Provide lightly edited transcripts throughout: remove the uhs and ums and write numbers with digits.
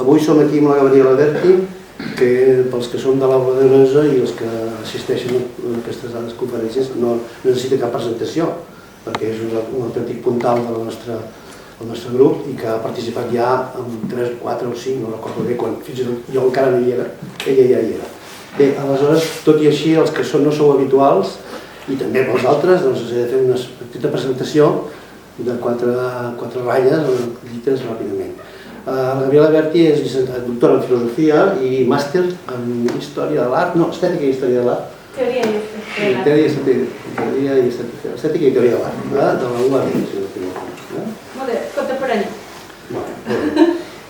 Avui som aquí amb la Gabriela Berti, que pels que som de l'Aula de Lesa i els que assisteixen a aquestes conferències no necessita cap presentació, perquè és un autèntic puntal del nostre grup i que ha participat ja en 3, 4 o 5, no recordo bé, quan fins i tot jo encara no hi era, ella ja hi era. Bé, aleshores, tot i així, els que no sou habituals, i també pels altres, doncs us he de fer una petita presentació de 4 ratlles, dites ràpidament. La Gabriela Berti és doctora en filosofia i màster en història de l'art, no, estètica i història de l'art. Teoria i estètica i teoria de l'art, de la UAB. Molt bé, contemporani.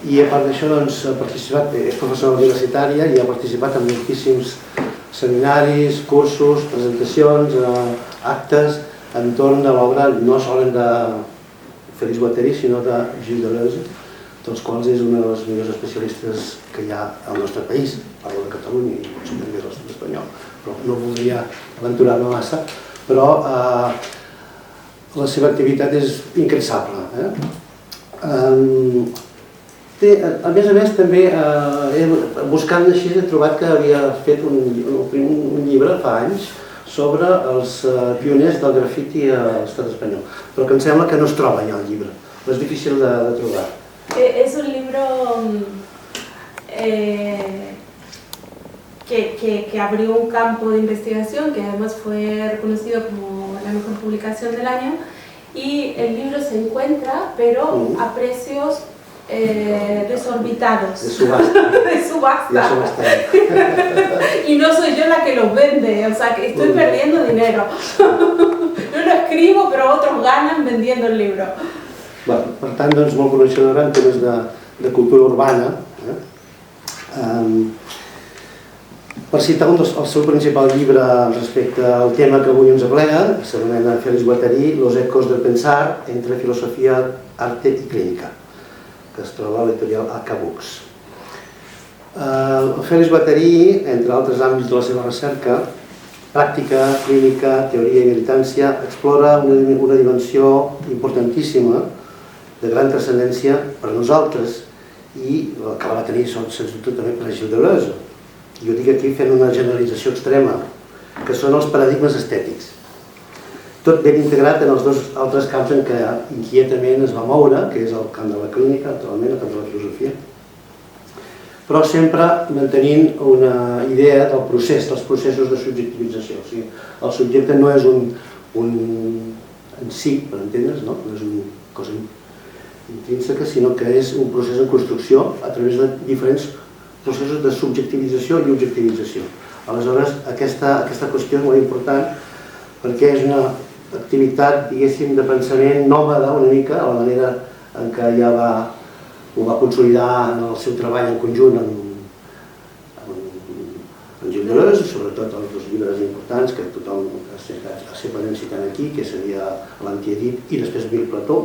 I a part d'això ha participat, és professora universitària i ha participat en moltíssims seminaris, cursos, presentacions, actes entorn de l'obra no solament de Félix Guattari, sinó de Gilles Deleuze, dels quals és una de les millors especialistes que hi ha al nostre país, parlo de Catalunya i potser també de l'estat espanyol, però no voldria aventurar-me massa, però la seva activitat és incansable. A més, també buscant així he trobat que havia fet un llibre fa anys sobre els pioners del grafiti a l'estat espanyol, però que em sembla que no es troba ja el llibre, és difícil de trobar. Es un libro que abrió un campo de investigación que además fue reconocido como la mejor publicación del año, y el libro se encuentra, pero a precios desorbitados. De subasta. De subasta. Y no soy yo la que los vende, o sea que estoy perdiendo dinero. Yo lo escribo, pero otros ganan vendiendo el libro. Per tant, molt coneixedora en temes de cultura urbana. Per citar el seu principal llibre respecte al tema que avui ens aplega, s'anomena Félix Guattari, Los ecos del pensar entre filosofia, arte i clínica, que es troba a l'editorial Arcabooks. Félix Guattari, entre altres àmbits de la seva recerca, pràctica, clínica, teoria i militància, explora una dimensió importantíssima de gran transcendència per a nosaltres i que la va tenir, sens dubte, també per a Gilles Deleuze. Jo dic aquí fent una generalització extrema, que són els paradigmes estètics. Tot ben integrat en els dos altres camps en què inquietament es va moure, que és el camp de la clínica, naturalment, el camp de la filosofia, però sempre mantenint una idea del procés, dels processos de subjectivització. O sigui, el subjecte no és un en si, per entendre's, no és una cosa intrínseca, sinó que és un procés en construcció a través de diferents processos de subjectivització i objectivització. Aleshores, aquesta qüestió és molt important perquè és una activitat, diguéssim, de pensament nòmada una mica, a la manera en què ja ho va consolidar en el seu treball en conjunt amb Gilles Deleuze, sobretot els dos llibres importants que tothom ha sempre citant aquí, que seria l'Antiedip i després Mil Plató,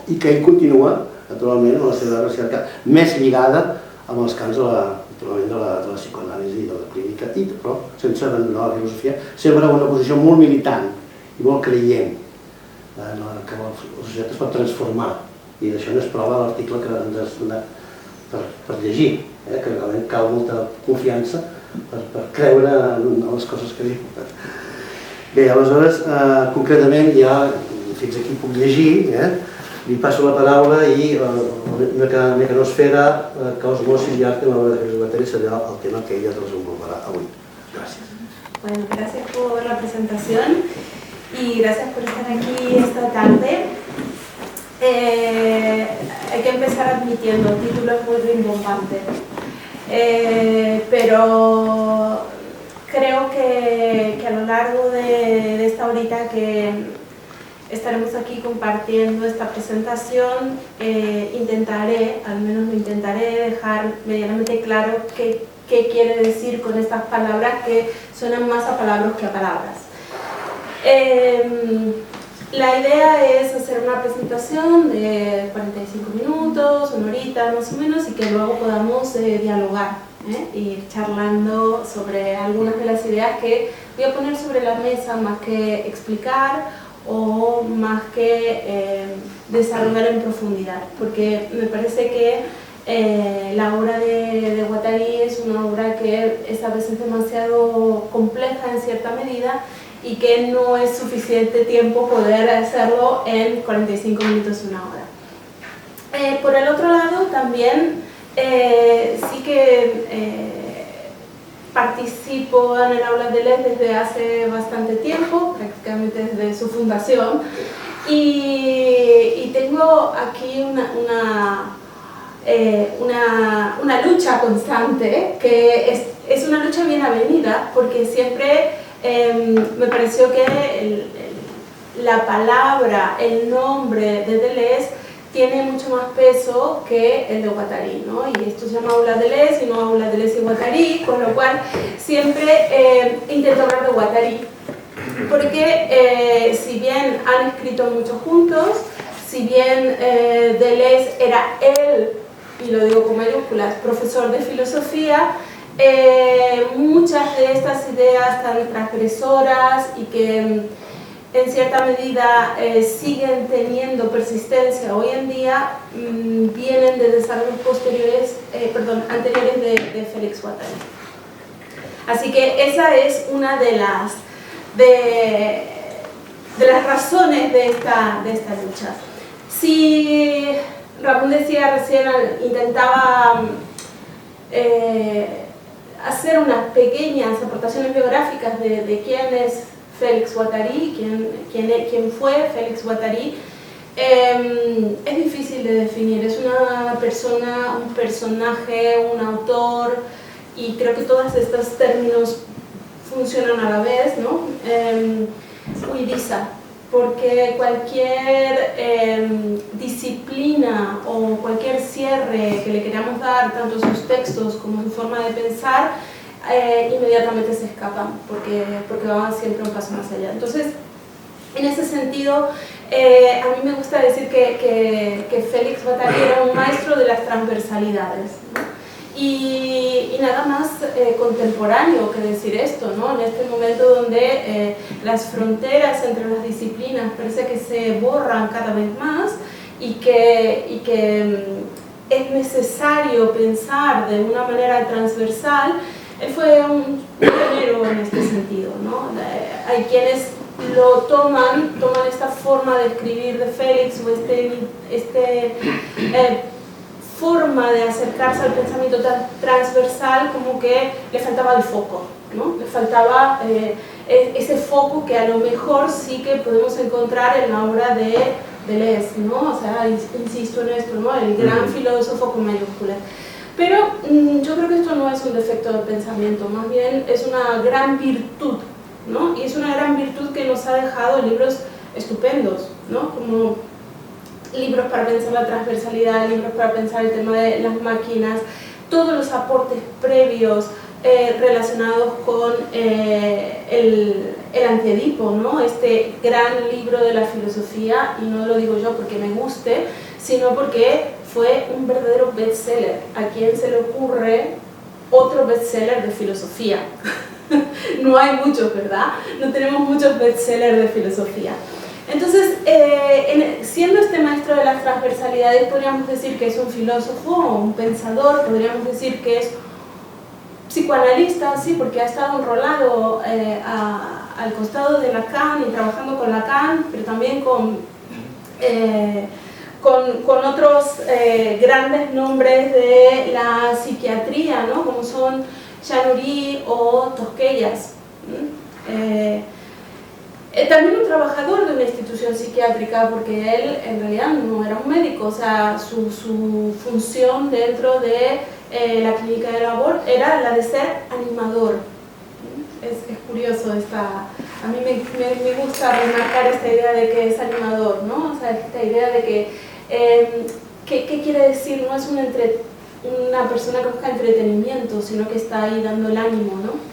i que ell continua, naturalment, amb la seva recerca més lligada amb els camps de la psicoanàlisi i de la clínica, però sense abandonar la filosofia, sempre en una posició molt militant i molt creient que la societat es pot transformar, i d'això n'és prova l'article que ens has donat per llegir, que realment cal molta confiança per creure en les coses que diu. Bé, aleshores, concretament, ja fins aquí puc llegir, li passo la paraula i mecanosfera, cosmosis i arte en l'obra de Félix Guattari serà el tema que ella desenvoluparà avui. Gràcies. Bueno, gracias por la presentación y gracias por estar aquí esta tarde. Hay que empezar admitiendo, el título es muy rimbombante, pero creo que a lo largo de esta horita que estaremos aquí compartiendo esta presentación, intentaré, al menos lo intentaré, dejar medianamente claro qué quiere decir con estas palabras que suenan más a palabras que a palabras. La idea es hacer una presentación de 45 minutos, una horita más o menos, y que luego podamos dialogar, ir charlando sobre algunas de las ideas que voy a poner sobre la mesa, más que explicar o más que desarrollar en profundidad, porque me parece que la obra de Guattari es una obra que es a veces demasiado compleja en cierta medida y que no es suficiente tiempo poder hacerlo en 45 minutos, una hora. Por el otro lado, también sí que participo en el Aula Deleuze desde hace bastante tiempo, prácticamente desde su fundación, y tengo aquí una lucha constante, que es una lucha bien avenida, porque siempre me pareció que la palabra, el nombre de Deleuze tiene mucho más peso que el de Guattari, ¿no? Y esto se llama Aula Deleuze y no Aula Deleuze y Guattari, con lo cual siempre intento hablar de Guattari, porque si bien han escrito mucho juntos, si bien Deleuze era él, y lo digo con mayúsculas, profesor de filosofía, muchas de estas ideas tan transgresoras y que en cierta medida siguen teniendo persistencia hoy en día, vienen de desarrollos anteriores de Félix Guattari. Así que esa es una de las razones de esta lucha. Si Ramón decía recién, intentaba hacer unas pequeñas aportaciones biográficas de quién es Félix Guattari, quién fue Félix Guattari, es difícil de definir. Es una persona, un personaje, un autor, y creo que todos estos términos funcionan a la vez, ¿no? Huidiza, porque cualquier disciplina o cualquier cierre que le queramos dar, tanto a sus textos como a su forma de pensar, inmediatamente se escapan, porque van siempre un paso más allá. Entonces, en ese sentido, a mí me gusta decir que Félix Guattari era un maestro de las transversalidades, ¿no? Y nada más contemporáneo que decir esto, ¿no? En este momento donde las fronteras entre las disciplinas parece que se borran cada vez más y que es necesario pensar de una manera transversal. Él fue un pionero en este sentido, ¿no? Hay quienes lo toman esta forma de escribir de Félix o forma de acercarse al pensamiento transversal, como que le faltaba el foco, ¿no? Le faltaba ese foco que a lo mejor sí que podemos encontrar en la obra de Deleuze, ¿no? O sea, insisto en esto, ¿no? El gran filósofo con mayúsculas. Pero yo creo que esto no es un defecto del pensamiento, más bien es una gran virtud, ¿no? Y es una gran virtud que nos ha dejado libros estupendos, ¿no? Como libros para pensar la transversalidad, libros para pensar el tema de las máquinas, todos los aportes previos relacionados con el Antiedipo, ¿no? Este gran libro de la filosofía, y no lo digo yo porque me guste, sino porque fue un verdadero bestseller. ¿A quién se le ocurre otro bestseller de filosofía? No hay muchos, ¿verdad? No tenemos muchos bestsellers de filosofía. Entonces, siendo este maestro de las transversalidades, podríamos decir que es un filósofo o un pensador, podríamos decir que es psicoanalista, sí, porque ha estado enrolado al costado de Lacan y trabajando con Lacan, pero también con otros grandes nombres de la psiquiatría, ¿no? Como son Chanuri o Tosquellas. También un trabajador de una institución psiquiátrica, porque él en realidad no era un médico, o sea, su función dentro de la clínica de labor era la de ser animador. Es curioso a mí me gusta remarcar esta idea de que es animador, ¿no? O sea, esta idea de que ¿qué quiere decir? No es una persona que busca entretenimiento, sino que está ahí dando el ánimo, ¿no?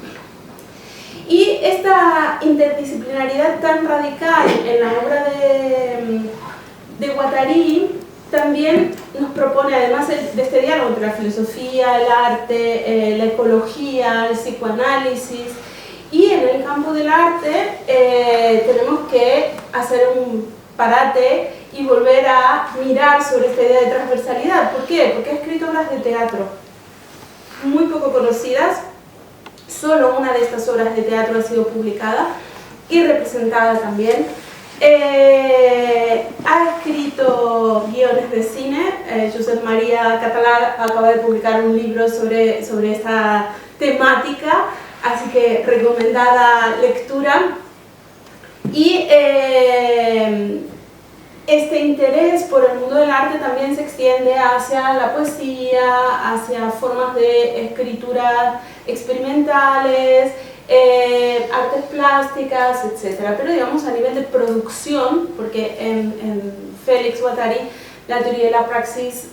Y esta interdisciplinaridad tan radical en la obra de Guattari también nos propone, además de este diálogo entre la filosofía, el arte, la ecología, el psicoanálisis, y en el campo del arte tenemos que hacer un parate y volver a mirar sobre esta idea de transversalidad. ¿Por qué? Porque ha escrito obras de teatro muy poco conocidas. Solo una de estas obras de teatro ha sido publicada y representada también. Ha escrito guiones de cine. Josep María Català acaba de publicar un libro sobre esta temática, así que recomendada lectura. Y este interés por el mundo del arte también se extiende hacia la poesía, hacia formas de escritura experimentales, artes plásticas, etc. Pero digamos a nivel de producción, porque en Félix Guattari la teoría y la praxis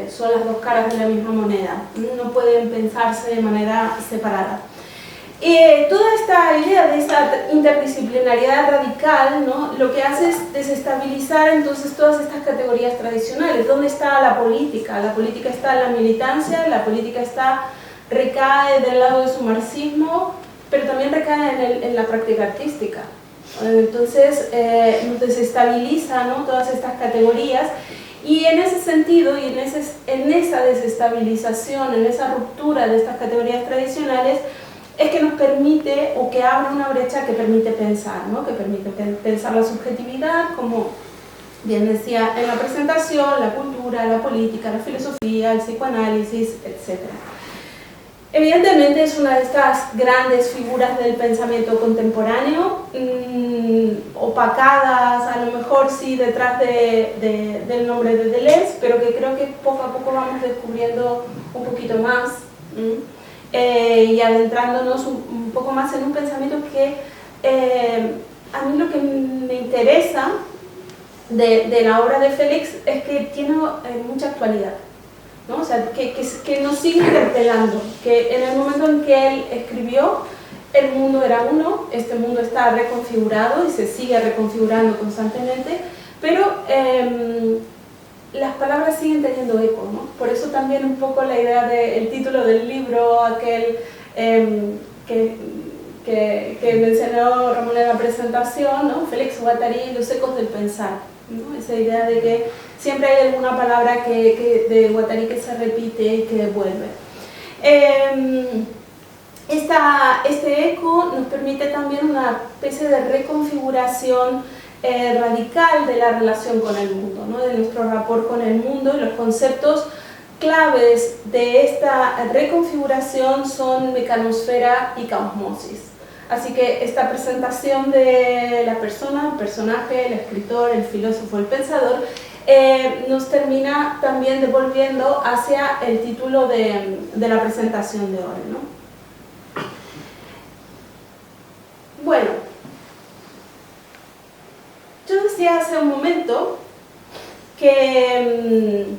son las dos caras de la misma moneda, no pueden pensarse de manera separada. Toda esta idea de esta interdisciplinariedad radical, ¿no?, lo que hace es desestabilizar entonces todas estas categorías tradicionales. ¿Dónde está la política? La política está en la militancia, la política recae del lado de su marxismo, pero también recae en la práctica artística. Entonces nos desestabiliza, ¿no?, todas estas categorías, y en ese sentido, y en esa desestabilización, en esa ruptura de estas categorías tradicionales, es que nos permite, o que abre una brecha que permite pensar, ¿no?, que permite pensar la subjetividad, como bien decía en la presentación, la cultura, la política, la filosofía, el psicoanálisis, etc. Evidentemente es una de estas grandes figuras del pensamiento contemporáneo, opacadas a lo mejor sí detrás del nombre de Deleuze, pero que creo que poco a poco vamos descubriendo un poquito más. Y adentrándonos un poco más en un pensamiento que a mí lo que me interesa de la obra de Félix es que tiene mucha actualidad, ¿no? O sea, que nos sigue interpelando, que en el momento en que él escribió, el mundo era uno, este mundo está reconfigurado y se sigue reconfigurando constantemente, pero las palabras siguen teniendo eco, ¿no? Por eso también un poco la idea del título del libro, aquel que mencionó Ramón en la presentación, ¿no?, Félix Guattari y los ecos del pensar, ¿no? Esa idea de que siempre hay alguna palabra de Guattari que se repite y que vuelve. Este eco nos permite también una especie de reconfiguración radical de la relación con el mundo, ¿no?, de nuestro rapport con el mundo, y los conceptos claves de esta reconfiguración son mecanosfera y caosmosis. Así que esta presentación de la persona, el personaje, el escritor, el filósofo, el pensador, nos termina también devolviendo hacia el título de la presentación de hoy, ¿no? Bueno, yo decía hace un momento que el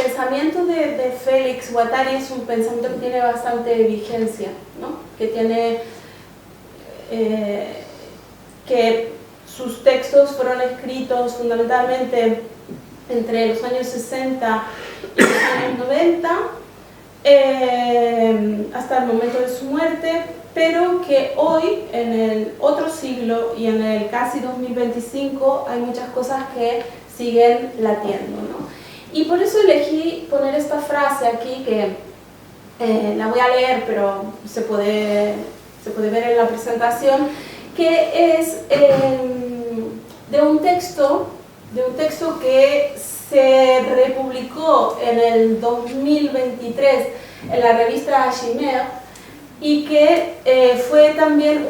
pensamiento de Félix Guattari es un pensamiento que tiene bastante vigencia, ¿no?, que tiene que sus textos fueron escritos fundamentalmente entre los años 60 y los años 90, hasta el momento de su muerte, pero que hoy, en el otro siglo y en el casi 2025, hay muchas cosas que siguen latiendo, ¿no? Y por eso elegí poner esta frase aquí, que la voy a leer, pero se puede ver en la presentación, que es de un texto que se republicó en el 2023 en la revista Chimère, y que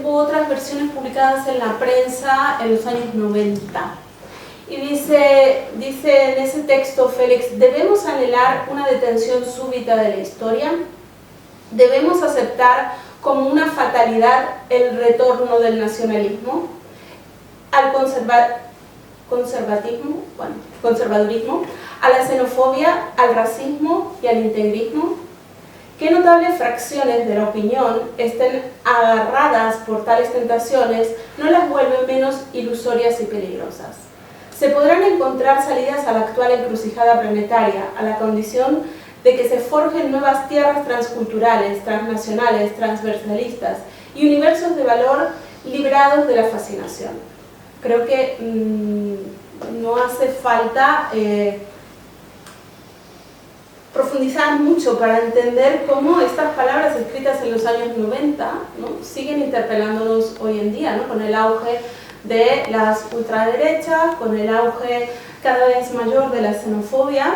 hubo otras versiones publicadas en la prensa en los años 90. Y dice en ese texto Félix: ¿debemos anhelar una detención súbita de la historia? ¿Debemos aceptar como una fatalidad el retorno del nacionalismo, al conservadurismo, a la xenofobia, al racismo y al integrismo? ¿Qué notables fracciones de la opinión estén agarradas por tales tentaciones no las vuelven menos ilusorias y peligrosas? Se podrán encontrar salidas a la actual encrucijada planetaria, a la condición de que se forjen nuevas tierras transculturales, transnacionales, transversalistas y universos de valor librados de la fascinación. Creo que no hace falta profundizar mucho para entender cómo estas palabras escritas en los años 90, ¿no?, siguen interpelándonos hoy en día, ¿no?, con el auge de las ultraderechas, con el auge cada vez mayor de la xenofobia,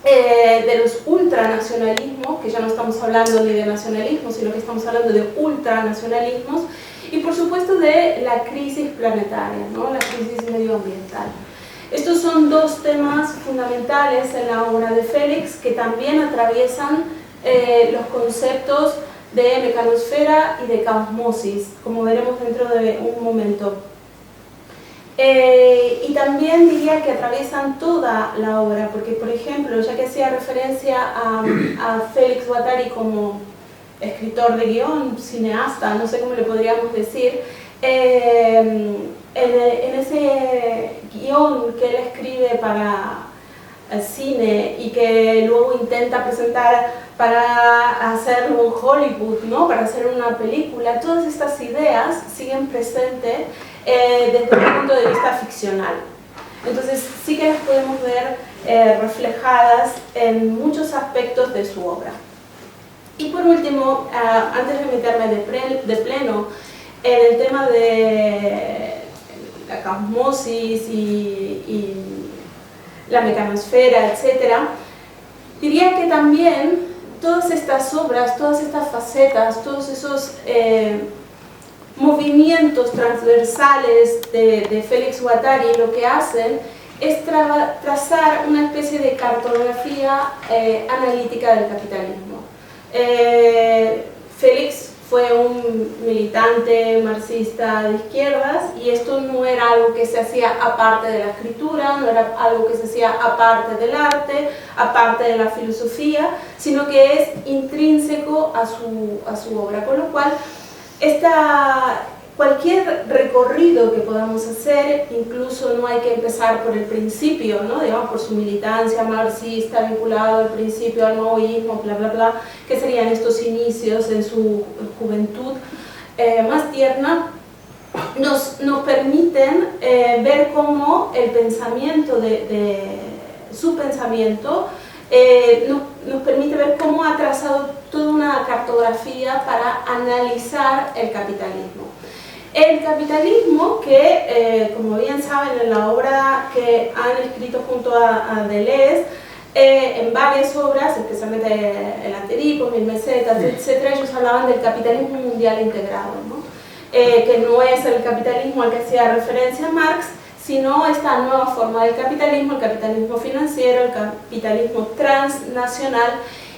de los ultranacionalismos, que ya no estamos hablando ni de nacionalismo, sino que estamos hablando de ultranacionalismos, y por supuesto de la crisis planetaria, ¿no?, la crisis medioambiental. Estos son dos temas fundamentales en la obra de Félix que también atraviesan los conceptos de mecanosfera y de caosmosis, como veremos dentro de un momento. Y también diría que atraviesan toda la obra, porque por ejemplo, ya que hacía referencia a Félix Guattari como escritor de guión, cineasta, no sé cómo le podríamos decir, en ese guión que él escribe para el cine y que luego intenta presentar para hacerlo en Hollywood, ¿no?, para hacer una película, todas estas ideas siguen presentes desde un punto de vista ficcional. Entonces sí que las podemos ver reflejadas en muchos aspectos de su obra. Y por último, antes de meterme de pleno en el tema de la caosmosis y la mecanosfera, etc., diría que también todas estas obras, todas estas facetas, todos esos movimientos transversales de Félix Guattari lo que hacen es trazar una especie de cartografía analítica del capitalismo. Félix fue un militante marxista de izquierdas y esto no era algo que se hacía aparte de la escritura, no era algo que se hacía aparte del arte, aparte de la filosofía, sino que es intrínseco a su obra, con lo cual cualquier recorrido que podamos hacer, incluso no hay que empezar por el principio, ¿no?, digamos, por su militancia marxista vinculado al principio al maoísmo, bla, bla, bla, que serían estos inicios en su juventud más tierna, nos permiten ver cómo el pensamiento su pensamiento nos permite ver cómo ha trazado toda una cartografía para analizar el capitalismo. El capitalismo que, como bien saben en la obra que han escrito junto a Deleuze, en varias obras, especialmente el Anteripo, Mil Mesetas, etc., ellos hablaban del capitalismo mundial integrado, ¿no?, que no es el capitalismo al que hacía referencia Marx, sino esta nueva forma del capitalismo, el capitalismo financiero, el capitalismo transnacional,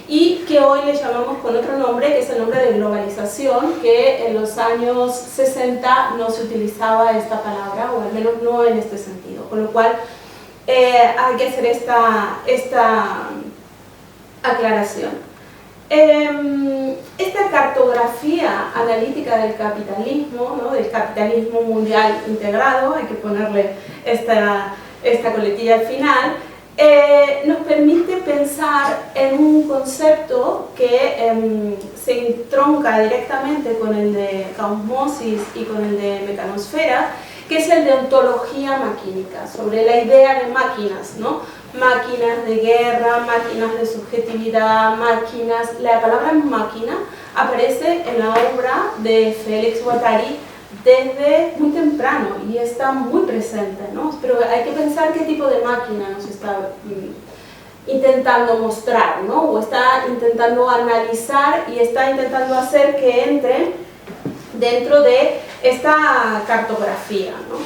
y que hoy le llamamos con otro nombre, que es el nombre de globalización, que en los años 60 no se utilizaba esta palabra, o al menos no en este sentido, con lo cual hay que hacer esta aclaración. Esta cartografía analítica del capitalismo, ¿no?, del capitalismo mundial integrado, hay que ponerle esta coletilla al final, nos permite pensar en un concepto que se entronca directamente con el de caosmosis y con el de mecanosfera, que es el de ontología maquínica, sobre la idea de máquinas, ¿no?, máquinas de guerra, máquinas de subjetividad, máquinas. La palabra máquina aparece en la obra de Félix Guattari desde muy temprano y está muy presente, ¿no? Pero hay que pensar qué tipo de máquina nos está intentando mostrar, ¿no?, o está intentando analizar y está intentando hacer que entre dentro de esta cartografía, ¿no?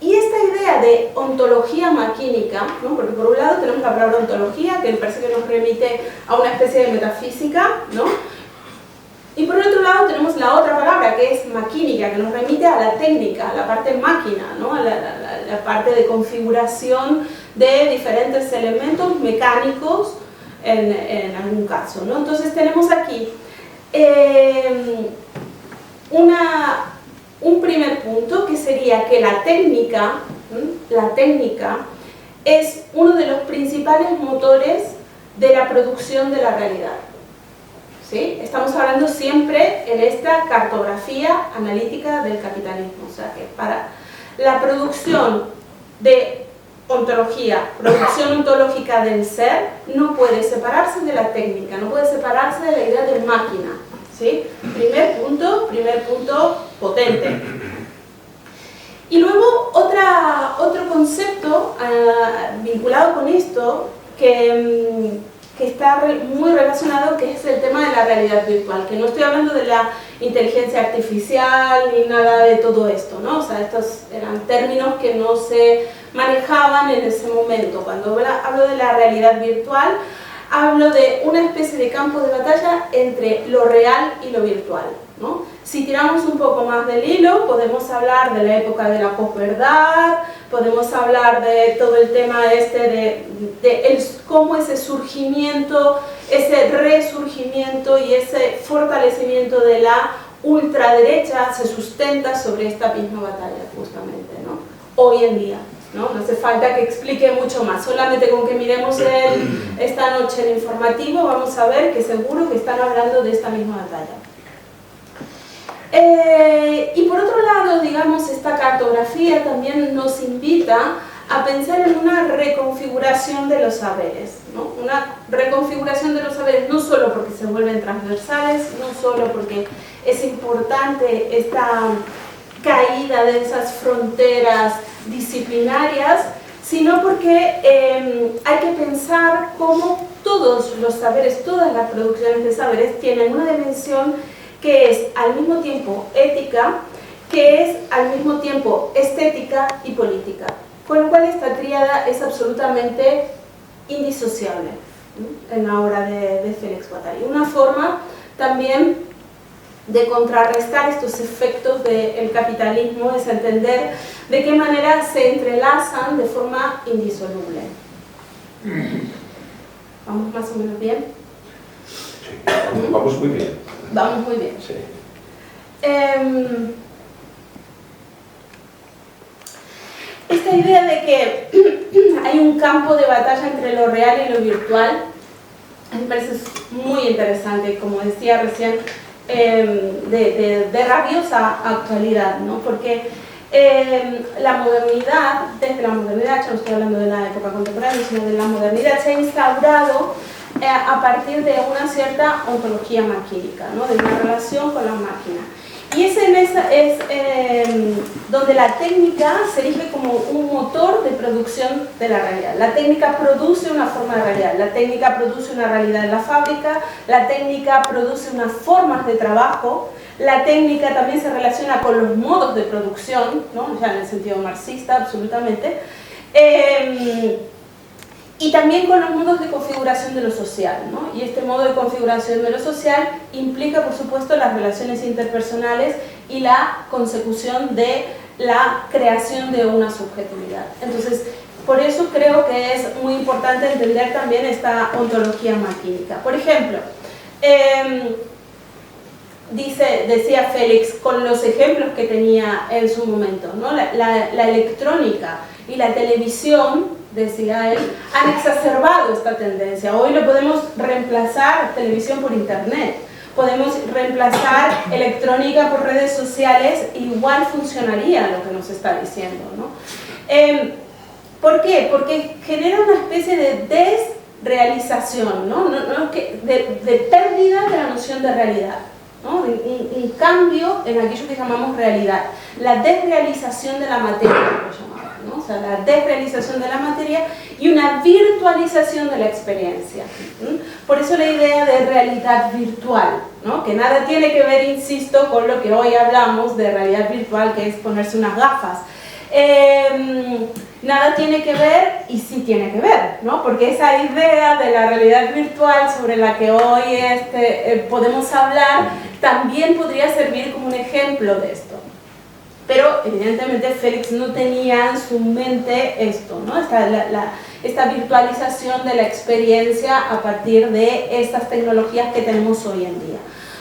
Y esta idea de ontología maquínica, ¿no?, porque por un lado tenemos la palabra ontología, que me parece que nos remite a una especie de metafísica, ¿no?, y por otro lado tenemos la otra palabra, que es maquínica, que nos remite a la técnica, a la parte máquina, ¿no?, a la parte de configuración de diferentes elementos mecánicos en algún caso, ¿no? Entonces tenemos aquí un primer punto, que sería que la técnica es uno de los principales motores de la producción de la realidad, ¿sí? Estamos hablando siempre en esta cartografía analítica del capitalismo, o sea que para la producción de ontología, producción ontológica del ser, no puede separarse de la técnica, no puede separarse de la idea de máquina, ¿sí? Primer punto potente. Y luego otro concepto vinculado con esto que está muy relacionado, que es el tema de la realidad virtual, que no estoy hablando de la inteligencia artificial ni nada de todo esto, ¿no? O sea, estos eran términos que no se manejaban en ese momento. Cuando hablo de la realidad virtual, hablo de una especie de campo de batalla entre lo real y lo virtual, ¿no? Si tiramos un poco más del hilo, podemos hablar de la época de la posverdad, podemos hablar de todo el tema de cómo ese surgimiento, ese resurgimiento y ese fortalecimiento de la ultraderecha se sustenta sobre esta misma batalla, justamente, ¿no? Hoy en día, ¿no? No hace falta que explique mucho más, solamente con que miremos esta noche el informativo vamos a ver que seguro que están hablando de esta misma batalla. Y por otro lado, digamos, esta cartografía también nos invita a pensar en una reconfiguración de los saberes, ¿no? Una reconfiguración de los saberes no solo porque se vuelven transversales, no solo porque es importante esta caída de esas fronteras disciplinarias, sino porque hay que pensar cómo todos los saberes, todas las producciones de saberes tienen una dimensión que es al mismo tiempo ética, que es al mismo tiempo estética y política. Con lo cual esta tríada es absolutamente indisociable, ¿no? En la obra de Félix Guattari. Una forma también de contrarrestar estos efectos del capitalismo es entender de qué manera se entrelazan de forma indisoluble. ¿Vamos más o menos bien? Sí, vamos muy bien. Vamos muy bien. Sí. Esta idea de que hay un campo de batalla entre lo real y lo virtual me parece muy interesante, como decía recién, de rabiosa actualidad, ¿no? Porque la modernidad, desde la modernidad, ya no estoy hablando de la época contemporánea, sino de la modernidad, se ha instaurado a partir de una cierta ontología maquínica, ¿no? De una relación con la máquina. Y es donde la técnica se erige como un motor de producción de la realidad. La técnica produce una forma de realidad, la técnica produce una realidad en la fábrica, la técnica produce unas formas de trabajo, la técnica también se relaciona con los modos de producción, ¿no? Ya en el sentido marxista, absolutamente. Y también con los modos de configuración de lo social, ¿no? Y este modo de configuración de lo social implica, por supuesto, las relaciones interpersonales y la consecución de la creación de una subjetividad. Entonces, por eso creo que es muy importante entender también esta ontología maquínica. Por ejemplo, decía Félix, con los ejemplos que tenía en su momento, ¿no? La electrónica y la televisión, decía él, han exacerbado esta tendencia. Hoy lo podemos reemplazar televisión por internet, podemos reemplazar electrónica por redes sociales, igual funcionaría lo que nos está diciendo, ¿no? ¿Por qué? Porque genera una especie de desrealización, ¿no? De pérdida de la noción de realidad, ¿no? Un cambio en aquello que llamamos realidad, la desrealización de la materia, lo llamamos, ¿no? O sea, la desrealización de la materia y una virtualización de la experiencia. Por eso la idea de realidad virtual, ¿no? Que nada tiene que ver, insisto, con lo que hoy hablamos de realidad virtual, que es ponerse unas gafas. Nada tiene que ver y sí tiene que ver, ¿no? Porque esa idea de la realidad virtual sobre la que hoy podemos hablar también podría servir como un ejemplo de esto. Pero evidentemente Félix no tenía en su mente esto, ¿no? Esta virtualización de la experiencia a partir de estas tecnologías que tenemos hoy en día.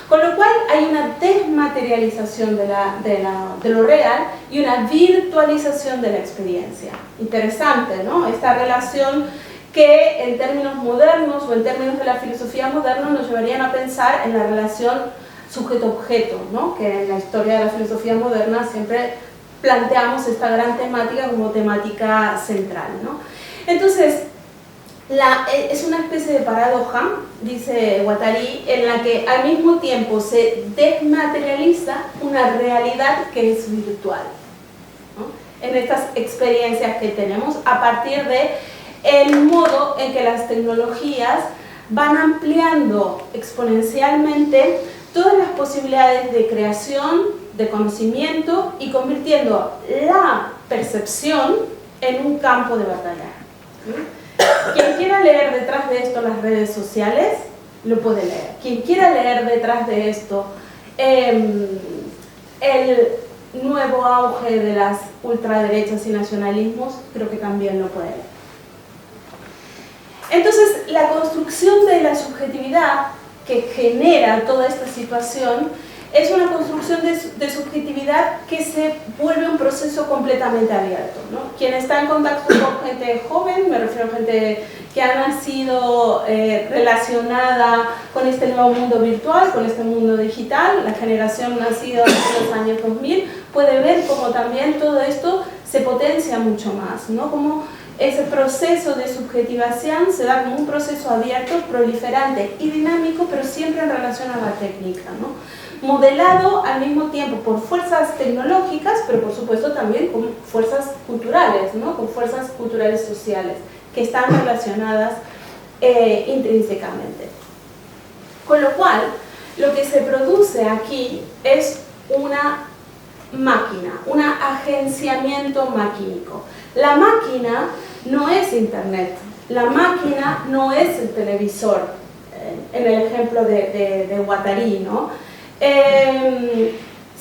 Con lo cual hay una desmaterialización de lo real y una virtualización de la experiencia. Interesante, ¿no? Esta relación que en términos modernos o o en términos de la filosofía moderna nos llevarían a pensar en la relación sujeto-objeto, ¿no? Que en la historia de la filosofía moderna siempre planteamos esta gran temática como temática central, ¿no? Entonces, es una especie de paradoja, dice Guattari, en la que al mismo tiempo se desmaterializa una realidad que es virtual, ¿no? En estas experiencias que tenemos a partir de el modo en que las tecnologías van ampliando exponencialmente todas las posibilidades de creación, de conocimiento y convirtiendo la percepción en un campo de batalla. Quien quiera leer detrás de esto las redes sociales, lo puede leer. Quien quiera leer detrás de esto el nuevo auge de las ultraderechas y nacionalismos, creo que también lo puede leer. Entonces, la construcción de la subjetividad que genera toda esta situación es una construcción de subjetividad que se vuelve un proceso completamente abierto, ¿no? Quien está en contacto con gente joven, me refiero a gente que ha nacido relacionada con este nuevo mundo virtual, con este mundo digital, la generación nacida en los años 2000, puede ver cómo también todo esto se potencia mucho más, ¿no? Como ese proceso de subjetivación se da como un proceso abierto, proliferante y dinámico, pero siempre en relación a la técnica, ¿no? Modelado al mismo tiempo por fuerzas tecnológicas, pero por supuesto también con fuerzas culturales, ¿no? Con fuerzas culturales sociales, que están relacionadas intrínsecamente. Con lo cual, lo que se produce aquí es una máquina, un agenciamiento maquínico. La máquina no es Internet, la máquina no es el televisor, en el ejemplo de Guattari, ¿no?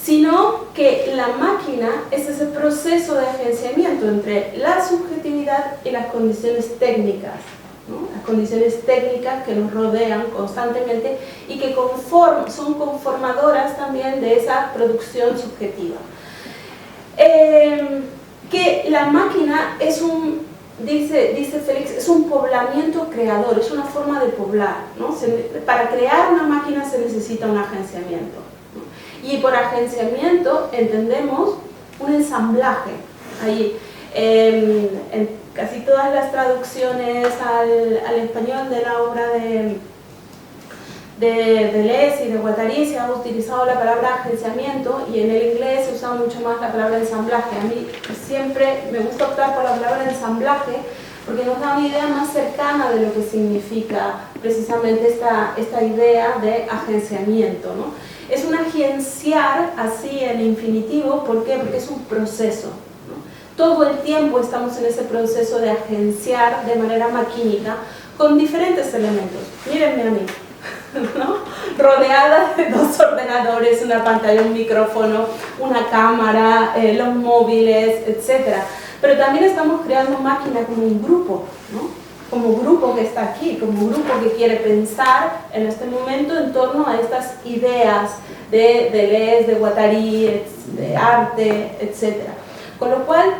Sino que la máquina es ese proceso de agenciamiento entre la subjetividad y las condiciones técnicas, ¿no? Las condiciones técnicas que nos rodean constantemente y que son conformadoras también de esa producción subjetiva. Que la máquina es dice Félix, es un poblamiento creador, es una forma de poblar, ¿no? Para crear una máquina se necesita un agenciamiento, ¿no? Y por agenciamiento entendemos un ensamblaje. Ahí, en casi todas las traducciones al español de la obra de Deleuze y de Guattari se ha utilizado la palabra agenciamiento, y en el inglés se usa mucho más la palabra ensamblaje. A mí siempre me gusta optar por la palabra ensamblaje porque nos da una idea más cercana de lo que significa precisamente esta idea de agenciamiento, ¿no? Es un agenciar así en infinitivo. ¿Por qué? Porque es un proceso, ¿no? Todo el tiempo estamos en ese proceso de agenciar de manera maquínica con diferentes elementos. Mírenme a mí, ¿no? Rodeada de dos ordenadores, una pantalla, un micrófono, una cámara, los móviles, etc. Pero también estamos creando máquina como un grupo, ¿no? Como grupo que está aquí, como grupo que quiere pensar en este momento en torno a estas ideas de Deleuze, de Guattari, de arte, etc. Con lo cual,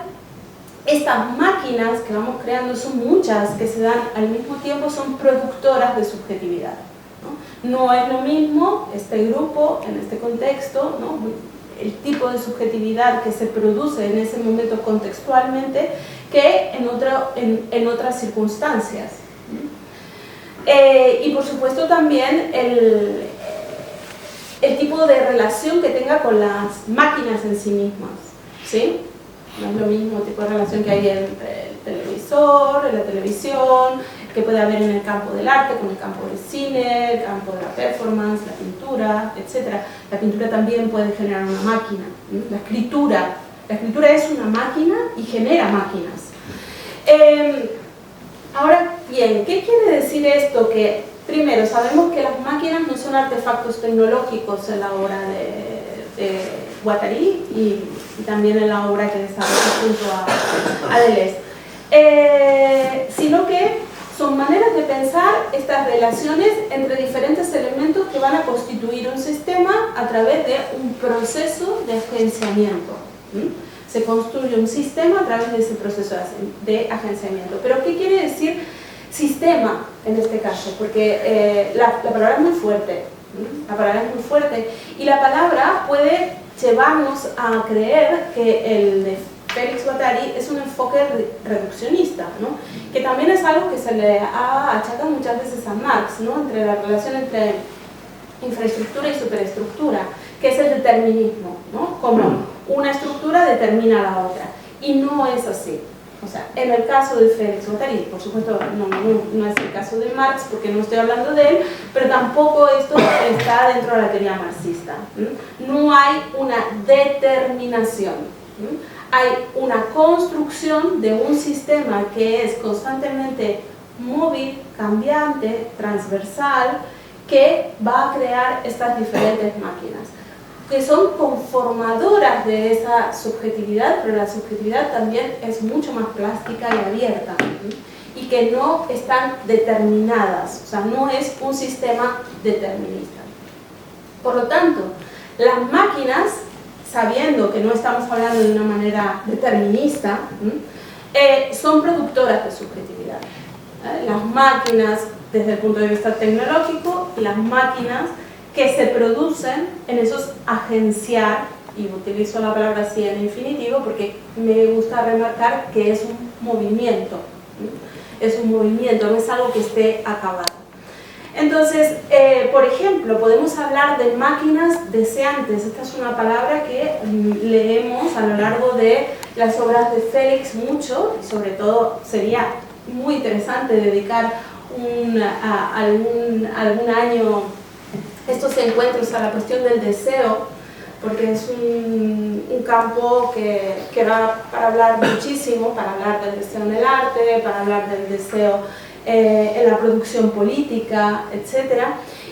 estas máquinas que vamos creando son muchas, que se dan al mismo tiempo, son productoras de subjetividad, ¿no? No es lo mismo este grupo, en este contexto, ¿no? El tipo de subjetividad que se produce en ese momento contextualmente que en otras circunstancias. Y por supuesto también el tipo de relación que tenga con las máquinas en sí mismas, ¿sí? No es lo mismo tipo de relación que hay entre el televisor, en la televisión, que puede haber en el campo del arte, con el campo del cine, el campo de la performance, la pintura, etc. La pintura también puede generar una máquina. La escritura es una máquina y genera máquinas. Ahora bien, ¿qué quiere decir esto? Que primero, sabemos que las máquinas no son artefactos tecnológicos en la obra de Guattari y también en la obra que desarrolla junto a Deleuze, sino que son maneras de pensar estas relaciones entre diferentes elementos que van a constituir un sistema a través de un proceso de agenciamiento. Se construye un sistema a través de ese proceso de agenciamiento. ¿Pero qué quiere decir sistema? en este caso, porque la palabra es muy fuerte. La palabra es muy fuerte y la palabra puede llevarnos a creer que el de Félix Guattari es un enfoque reduccionista, ¿no? Que también es algo que se le ha achacado muchas veces a Marx, ¿no? Entre la relación entre infraestructura y superestructura, que es el determinismo, ¿no? Como una estructura determina la otra, y no es así. O sea, en el caso de Félix Guattari, por supuesto no es el caso de Marx porque no estoy hablando de él, pero tampoco esto está dentro de la teoría marxista. No hay una determinación, hay una construcción de un sistema que es constantemente móvil, cambiante, transversal, que va a crear estas diferentes máquinas, que son conformadoras de esa subjetividad, pero la subjetividad también es mucho más plástica y abierta, y que no están determinadas, o sea, no es un sistema determinista. Por lo tanto, las máquinas, sabiendo que no estamos hablando de una manera determinista, son productoras de subjetividad. Las máquinas, desde el punto de vista tecnológico, las máquinas que se producen en esos agenciar, y utilizo la palabra así en infinitivo porque me gusta remarcar que es un movimiento, no es algo que esté acabado. Entonces, por ejemplo, podemos hablar de máquinas deseantes. Esta es una palabra que leemos a lo largo de las obras de Félix mucho, y sobre todo sería muy interesante dedicar algún año estos encuentros a la cuestión del deseo, porque es un campo que da para hablar muchísimo, para hablar del deseo en el arte, para hablar del deseo en la producción política, etc.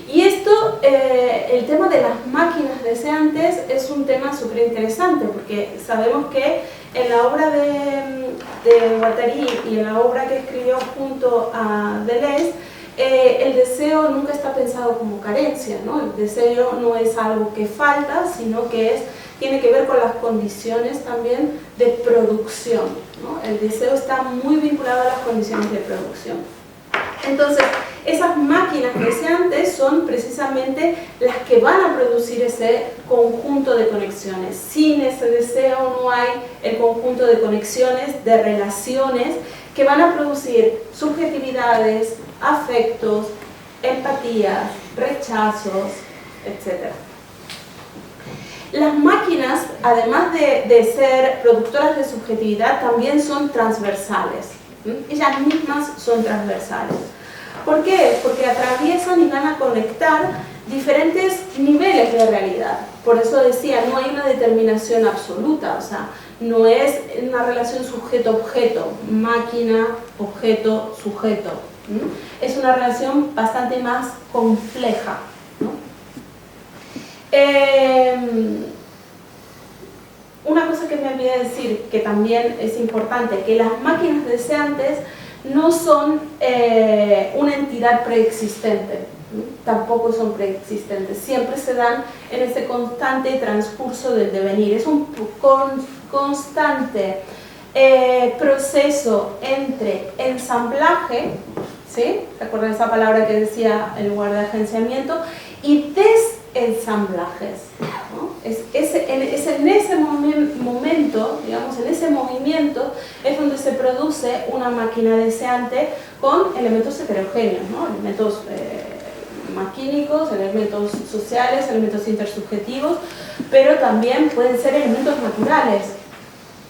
Y esto, el tema de las máquinas deseantes es un tema súper interesante, porque sabemos que en la obra de Guattari y en la obra que escribió junto a Deleuze, el deseo nunca está pensado como carencia, ¿no? El deseo no es algo que falta, sino que tiene que ver con las condiciones también de producción, ¿no? El deseo está muy vinculado a las condiciones de producción. Entonces, esas máquinas deseantes son precisamente las que van a producir ese conjunto de conexiones. Sin ese deseo no hay el conjunto de conexiones, de relaciones, que van a producir subjetividades, afectos, empatías, rechazos, etc. Las máquinas, además de ser productoras de subjetividad, también son transversales. Ellas mismas son transversales. ¿Por qué? Porque atraviesan y van a conectar diferentes niveles de realidad. Por eso decía, no hay una determinación absoluta, o sea, no es una relación sujeto-objeto, máquina, objeto, sujeto. Es una relación bastante más compleja, ¿no? Una cosa que me olvidé decir, que también es importante, que las máquinas deseantes no son una entidad preexistente, tampoco son preexistentes, siempre se dan en ese constante transcurso del devenir, es un constante proceso entre ensamblaje, ¿sí? ¿Recuerdan esa palabra que decía en lugar de agenciamiento? Y desensamblajes, ¿no? Es en ese momento, digamos, en ese movimiento es donde se produce una máquina deseante con elementos heterogéneos, ¿no? Elementos maquínicos, elementos sociales, elementos intersubjetivos, pero también pueden ser elementos naturales.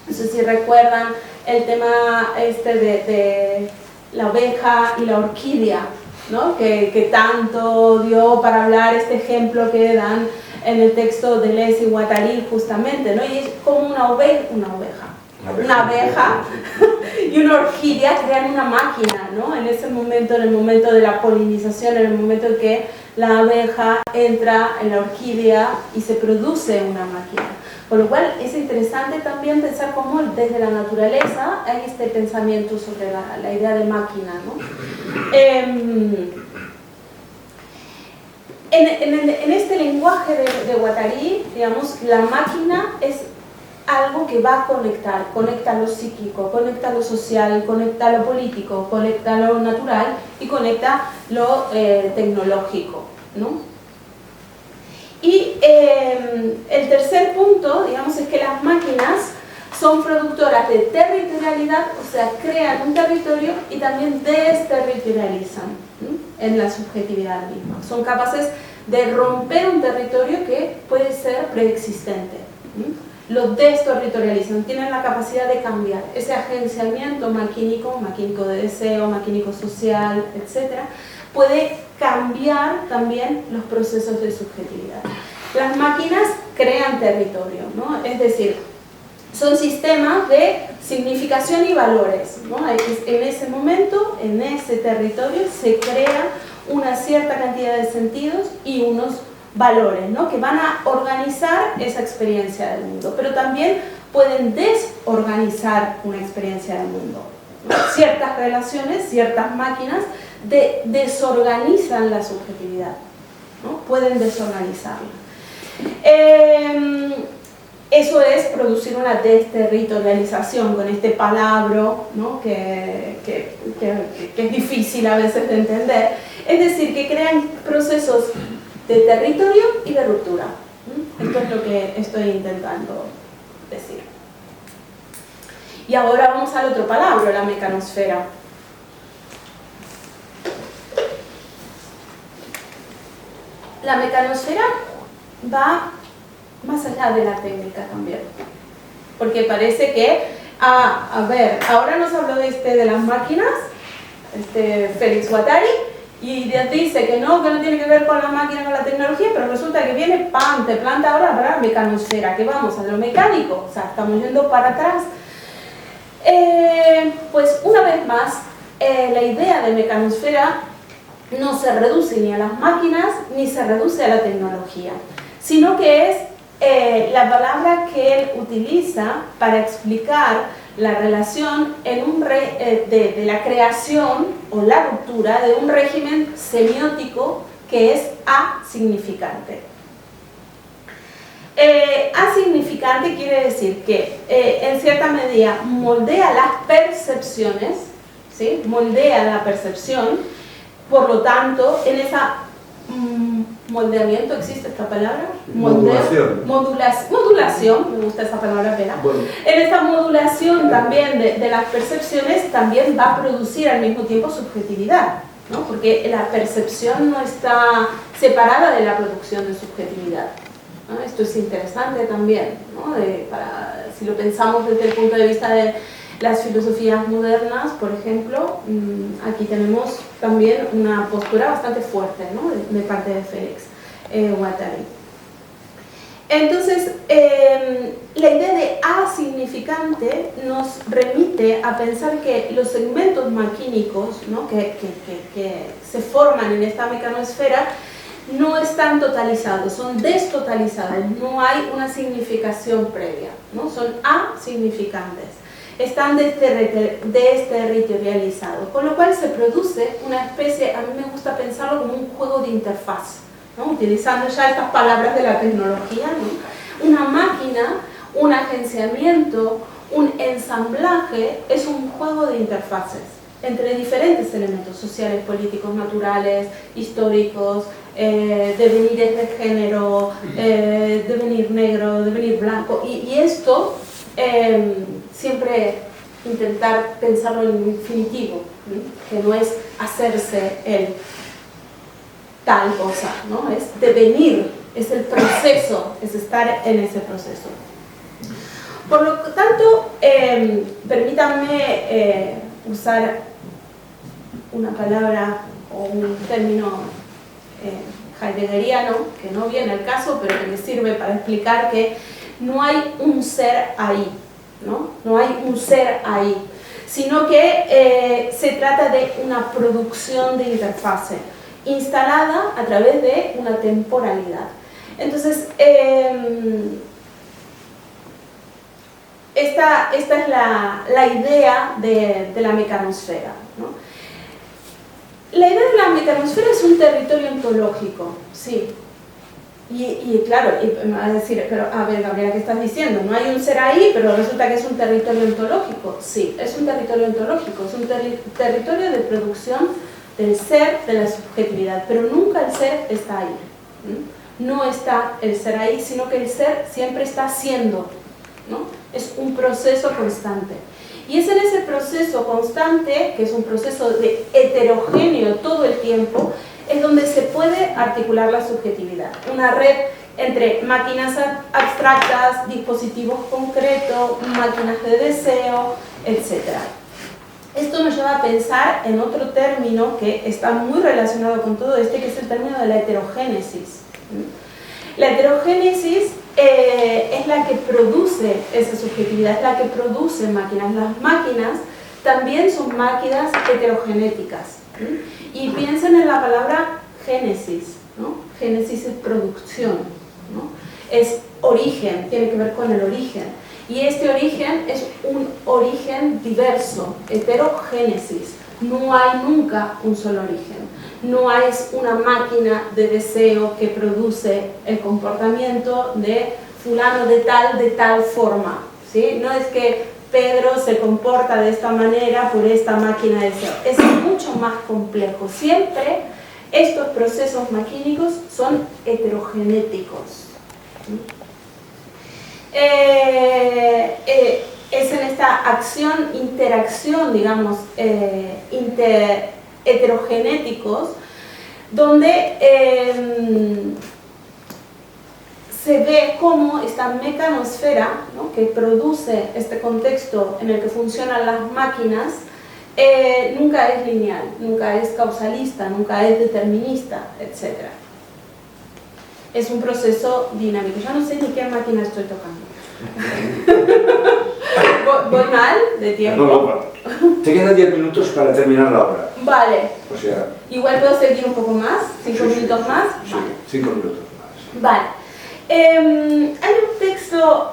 No sé si recuerdan el tema de la oveja y la orquídea, ¿no? que tanto dio para hablar este ejemplo que dan en el texto de Deleuze y Guattari justamente, ¿no? Y es como una abeja y una orquídea crean una máquina, ¿no? En ese momento, en el momento de la polinización, en el momento en que la abeja entra en la orquídea y se produce una máquina. Con lo cual es interesante también pensar cómo desde la naturaleza hay este pensamiento sobre la idea de máquina, ¿no? En este lenguaje de Guattari, digamos, la máquina es algo que va a conectar, conecta lo psíquico, conecta lo social, conecta lo político, conecta lo natural y conecta lo tecnológico, ¿no? Y el tercer punto, digamos, es que las máquinas son productoras de territorialidad, o sea, crean un territorio y también desterritorializan, ¿no?, en la subjetividad misma. Son capaces de romper un territorio que puede ser preexistente, ¿no? Lo desterritorializan, tienen la capacidad de cambiar. Ese agenciamiento maquínico, maquínico de deseo, maquínico social, etc., puede cambiar también los procesos de subjetividad. Las máquinas crean territorio, ¿no? Es decir, son sistemas de significación y valores, ¿no? En ese momento, en ese territorio, se crea una cierta cantidad de sentidos y unos valores, ¿no?, que van a organizar esa experiencia del mundo, pero también pueden desorganizar una experiencia del mundo, ¿no? Ciertas relaciones, ciertas máquinas desorganizan la subjetividad, ¿no? Pueden desorganizarla. Eso es producir una desterritorialización con este palabra, ¿no?, que es difícil a veces de entender. Es decir, que crean procesos de territorio y de ruptura. Esto es lo que estoy intentando decir. Y ahora vamos al otro palabra, la mecanosfera. La mecanosfera va más allá de la técnica también, porque parece que, a ver, ahora nos habló de las máquinas, Félix Guattari, y dice que no tiene que ver con la máquina, con la tecnología, pero resulta que viene, ¡pam!, te planta ahora para la mecanosfera, que vamos a lo mecánico, o sea, estamos yendo para atrás. Pues una vez más, la idea de mecanosfera no se reduce ni a las máquinas, ni se reduce a la tecnología, sino que es la palabra que él utiliza para explicar la relación de la creación o la ruptura de un régimen semiótico que es asignificante. Asignificante quiere decir que en cierta medida moldea las percepciones, ¿sí?, moldea la percepción, por lo tanto, en esa moldeamiento, ¿existe esta palabra? Modulación. Modulación, me gusta esa palabra, ¿verdad? Bueno. En esta modulación también de las percepciones también va a producir al mismo tiempo subjetividad, ¿no? Porque la percepción no está separada de la producción de subjetividad, ¿no? Esto es interesante también, ¿no? Si lo pensamos desde el punto de vista de las filosofías modernas, por ejemplo, aquí tenemos también una postura bastante fuerte, ¿no?, de parte de Félix Guattari. Entonces, la idea de asignificante nos remite a pensar que los segmentos maquínicos, ¿no?, que se forman en esta mecanosfera no están totalizados, son destotalizados, no hay una significación previa, ¿no?, son asignificantes. Están desterritorializados, con lo cual se produce una especie, a mí me gusta pensarlo como un juego de interfaz, ¿no?, utilizando ya estas palabras de la tecnología, ¿no? Una máquina, un agenciamiento, un ensamblaje es un juego de interfaces entre diferentes elementos sociales, políticos, naturales, históricos, devenires de género, devenir negro, devenir blanco, y esto siempre intentar pensarlo en infinitivo, ¿no?, que no es hacerse el tal cosa, ¿no?, es devenir, es el proceso, es estar en ese proceso. Por lo tanto, permítanme usar una palabra o un término heideggeriano, que no viene al caso, pero que me sirve para explicar que no hay un ser ahí, ¿no? No hay un ser ahí, sino que se trata de una producción de interfase instalada a través de una temporalidad. Entonces, esta es la idea de la mecanosfera, ¿no? La idea de la mecanosfera es un territorio ontológico, sí, Y claro, y me vas a decir, pero a ver, Gabriela, ¿qué estás diciendo? No hay un ser ahí, pero resulta que es un territorio ontológico. Sí, es un territorio ontológico, es un territorio de producción del ser, de la subjetividad, pero nunca el ser está ahí. No está el ser ahí, sino que el ser siempre está siendo, ¿no? Es un proceso constante. Y es en ese proceso constante, que es un proceso de heterogéneo todo el tiempo, es donde se puede articular la subjetividad. Una red entre máquinas abstractas, dispositivos concretos, máquinas de deseo, etc. Esto nos lleva a pensar en otro término que está muy relacionado con todo que es el término de la heterogénesis. La heterogénesis es la que produce esa subjetividad, es la que produce máquinas. Las máquinas también son máquinas heterogenéticas. Y piensen en la palabra génesis, ¿no? Génesis es producción, ¿no? Es origen, tiene que ver con el origen. Y este origen es un origen diverso, heterogénesis. No hay nunca un solo origen. No es una máquina de deseo que produce el comportamiento de fulano de tal forma, ¿sí? No es que Pedro se comporta de esta manera por esta máquina de deseo. Es mucho más complejo. Siempre estos procesos maquínicos son heterogenéticos. Es en esta acción, interacción, digamos, heterogenéticos, donde se ve cómo esta mecanosfera, ¿no?, que produce este contexto en el que funcionan las máquinas, nunca es lineal, nunca es causalista, nunca es determinista, etc. Es un proceso dinámico. Yo no sé ni qué máquina estoy tocando. ¿Voy mal de tiempo? No, te quedan 10 minutos para terminar la obra. Vale. O sea... Igual puedo seguir un poco más, 5 minutos más. Sí, 5 minutos más. Vale. Hay un texto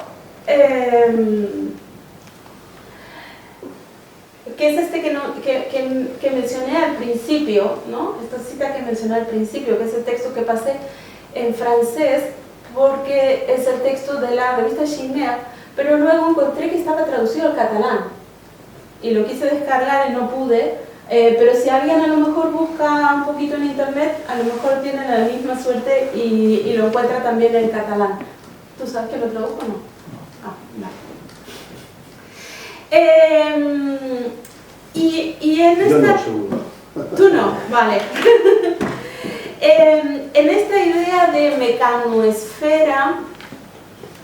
que es este que mencioné al principio, ¿no? Esta cita que mencioné al principio, que es el texto que pasé en francés, porque es el texto de la revista Chimère, pero luego encontré que estaba traducido al catalán y lo quise descargar y no pude, pero si alguien a lo mejor busca un poquito en internet, a lo mejor tiene la misma suerte y lo encuentra también en catalán. ¿Tú sabes que lo traduzco o no? Ah, vale. Y en esta... Yo no, seguro. Tú no, vale. En esta idea de mecanosfera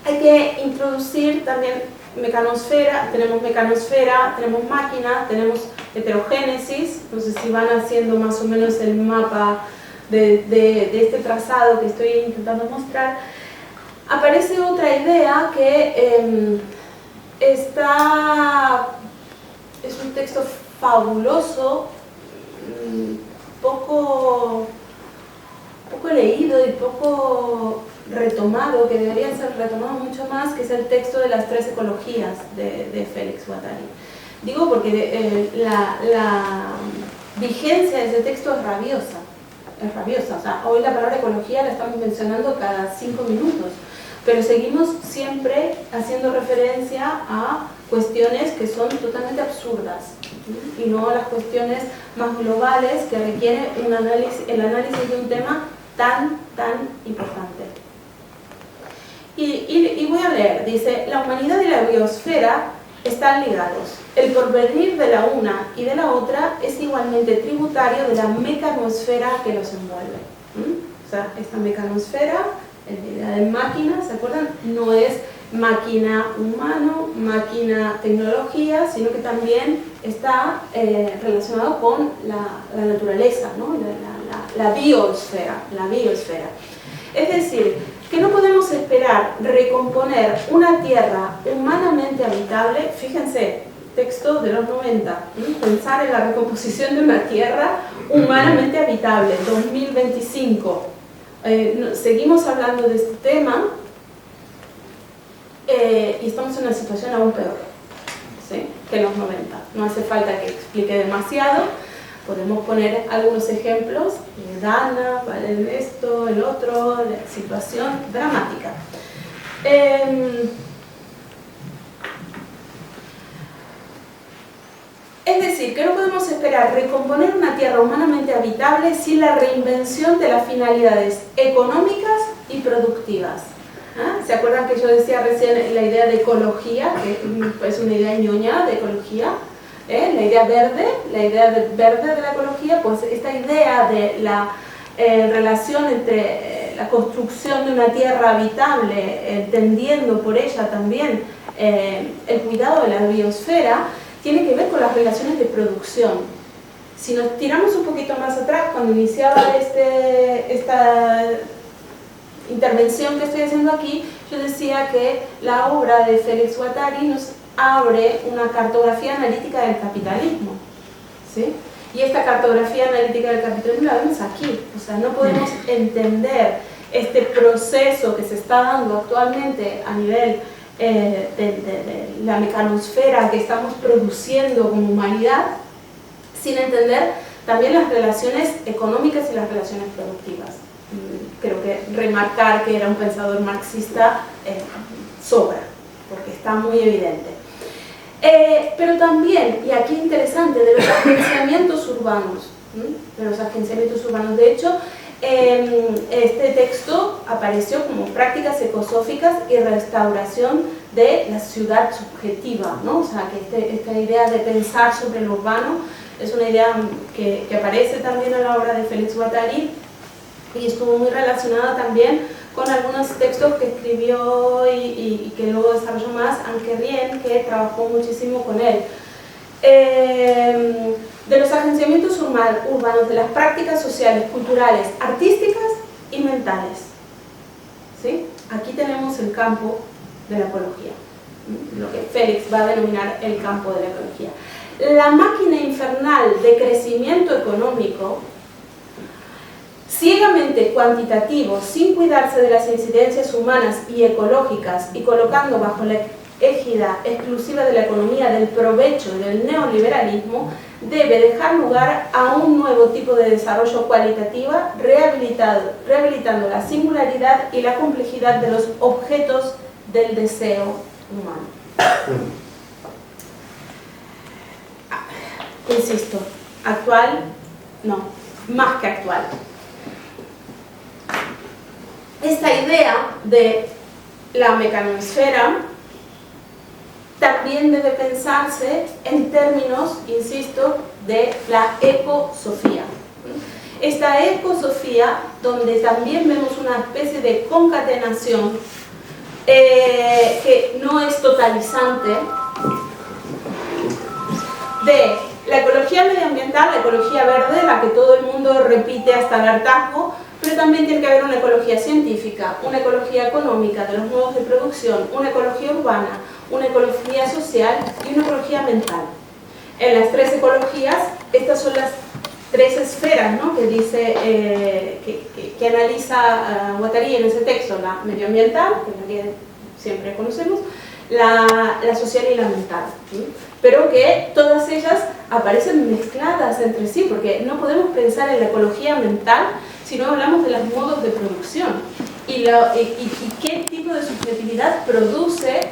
hay que introducir también mecanosfera, tenemos máquina, tenemos heterogénesis. Entonces si van haciendo más o menos el mapa de este trazado que estoy intentando mostrar, aparece otra idea que es un texto fabuloso, poco leído y poco retomado, que debería ser retomado mucho más, que es el texto de las 3 ecologías de Félix Guattari. Digo porque la vigencia de ese texto es rabiosa. O sea, hoy la palabra ecología la estamos mencionando cada 5 minutos, pero seguimos siempre haciendo referencia a cuestiones que son totalmente absurdas y no a las cuestiones más globales que requieren el análisis de un tema tan importante. Y voy a leer, dice: la humanidad y la biosfera están ligados. El porvenir de la una y de la otra es igualmente tributario de la mecanosfera que los envuelve. O sea, esta mecanosfera, en idea de máquina, ¿se acuerdan? No es máquina humano, máquina tecnología, sino que también está relacionado con la naturaleza, ¿no? La biosfera. Es decir, que no podemos esperar recomponer una tierra humanamente habitable. Fíjense, texto de los 90, pensar en la recomposición de una tierra humanamente habitable, 2025. Seguimos hablando de este tema y estamos en una situación aún peor, ¿sí?, que en los 90. No hace falta que explique demasiado, Podemos poner algunos ejemplos, Dana, vale, esto, el otro, la situación dramática. Es decir, que no podemos esperar recomponer una tierra humanamente habitable sin la reinvención de las finalidades económicas y productivas. ¿Ah? ¿Se acuerdan que yo decía recién la idea de ecología, que es una idea ñoña de ecología? La idea verde, verde de la ecología, pues esta idea de la relación entre la construcción de una tierra habitable, entendiendo por ella también el cuidado de la biosfera, tiene que ver con las relaciones de producción. Si nos tiramos un poquito más atrás, cuando iniciaba esta intervención que estoy haciendo aquí, yo decía que la obra de Félix Guattari nos abre una cartografía analítica del capitalismo, ¿sí? Y esta cartografía analítica del capitalismo la vemos aquí. O sea, no podemos entender este proceso que se está dando actualmente a nivel de la mecanosfera que estamos produciendo como humanidad, sin entender también las relaciones económicas y las relaciones productivas. Creo que remarcar que era un pensador marxista sobra, porque está muy evidente. Pero también, y aquí interesante, de los agenciamientos urbanos. De hecho, este texto apareció como prácticas ecosóficas y restauración de la ciudad subjetiva, ¿no? O sea, que esta idea de pensar sobre lo urbano es una idea que aparece también en la obra de Félix Guattari y estuvo muy relacionada también con algunos textos que escribió y que luego desarrolló más Anke Rien, que trabajó muchísimo con él. De los agenciamientos urbanos, de las prácticas sociales, culturales, artísticas y mentales. ¿Sí? Aquí tenemos el campo de la ecología, lo que Félix va a denominar el campo de la ecología. La máquina infernal de crecimiento económico, ciegamente cuantitativo, sin cuidarse de las incidencias humanas y ecológicas y colocando bajo la égida exclusiva de la economía del provecho del neoliberalismo, debe dejar lugar a un nuevo tipo de desarrollo cualitativo, rehabilitando la singularidad y la complejidad de los objetos del deseo humano. Insisto, actual, no, más que actual. Esta idea de la mecanosfera también debe pensarse en términos, insisto, de la ecosofía. Esta ecosofía, donde también vemos una especie de concatenación que no es totalizante, de la ecología medioambiental, la ecología verde, la que todo el mundo repite hasta el hartazgo, pero también tiene que haber una ecología científica, una ecología económica de los modos de producción, una ecología urbana, una ecología social y una ecología mental. En las tres ecologías, estas son las tres esferas, ¿no?, que dice, que analiza Guattari en ese texto: la medioambiental, que es la que siempre conocemos, la social y la mental, ¿sí? Pero que todas ellas aparecen mezcladas entre sí, porque no podemos pensar en la ecología mental si no hablamos de los modos de producción y qué tipo de subjetividad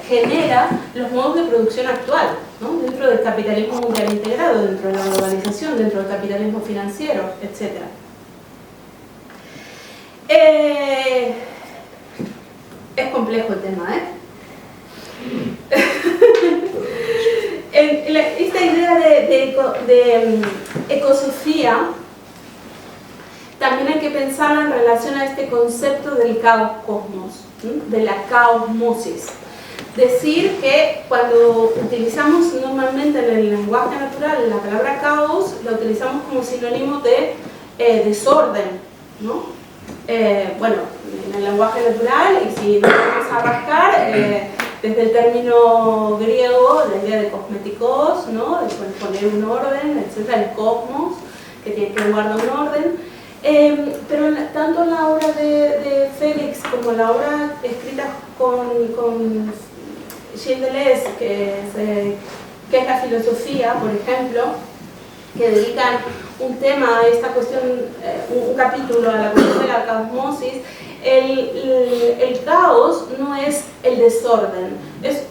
genera los modos de producción actual, ¿no?, dentro del capitalismo mundial integrado, dentro de la globalización, dentro del capitalismo financiero, etc. Es complejo el tema, ¿eh? Esta idea de ecosofía también hay que pensarla en relación a este concepto del caos cosmos, de la caosmosis. Decir que cuando utilizamos normalmente en el lenguaje natural la palabra caos, la utilizamos como sinónimo de desorden, ¿no? Bueno, en el lenguaje natural, y si nos vamos a rascar, desde el término griego, la idea de cosméticos, ¿no?, de poner un orden, etc., el cosmos, que tiene que guardar un orden. Pero tanto la obra de Félix como la obra escrita con Gilles Deleuze, que es la filosofía, por ejemplo, que dedican un tema, esta cuestión, un capítulo a la cuestión de la caosmosis, el caos no es el desorden, es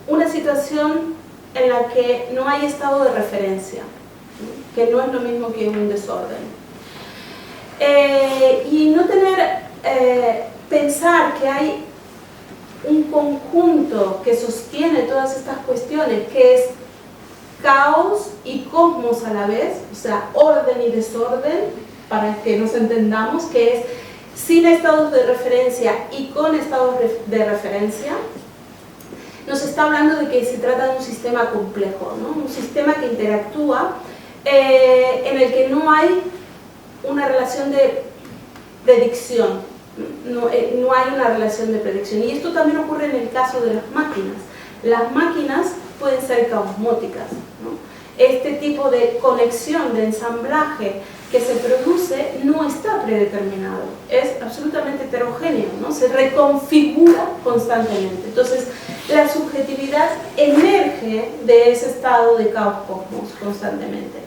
una situación en la que no hay estado de referencia, que no es lo mismo que un desorden. Y no pensar que hay un conjunto que sostiene todas estas cuestiones, que es caos y cosmos a la vez, o sea, orden y desorden, para que nos entendamos, que es sin estados de referencia y con estados de referencia, nos está hablando de que se trata de un sistema complejo, ¿no? Un sistema que interactúa, en el que no hay una relación de predicción, no hay una relación de predicción. Y esto también ocurre en el caso de las máquinas. Las máquinas pueden ser caosmóticas, ¿no? Este tipo de conexión, de ensamblaje que se produce no está predeterminado, es absolutamente heterogéneo, ¿no? Se reconfigura constantemente. Entonces, la subjetividad emerge de ese estado de caos-cosmos constantemente,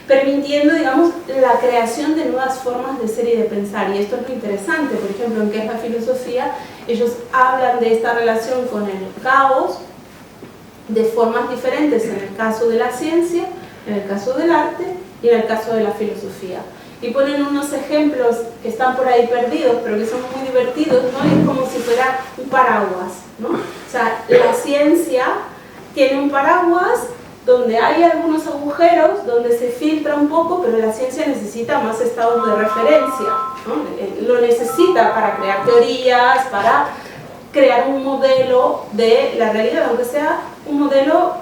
permitiendo, digamos, la creación de nuevas formas de ser y de pensar. Y esto es lo interesante, por ejemplo, en qué es la filosofía, ellos hablan de esta relación con el caos de formas diferentes en el caso de la ciencia, en el caso del arte y en el caso de la filosofía. Y ponen unos ejemplos que están por ahí perdidos, pero que son muy divertidos, ¿no? Y es como si fuera un paraguas, ¿no? O sea, la ciencia tiene un paraguas donde hay algunos agujeros, donde se filtra un poco, pero la ciencia necesita más estados de referencia, ¿no? Lo necesita para crear teorías, para crear un modelo de la realidad, aunque sea un modelo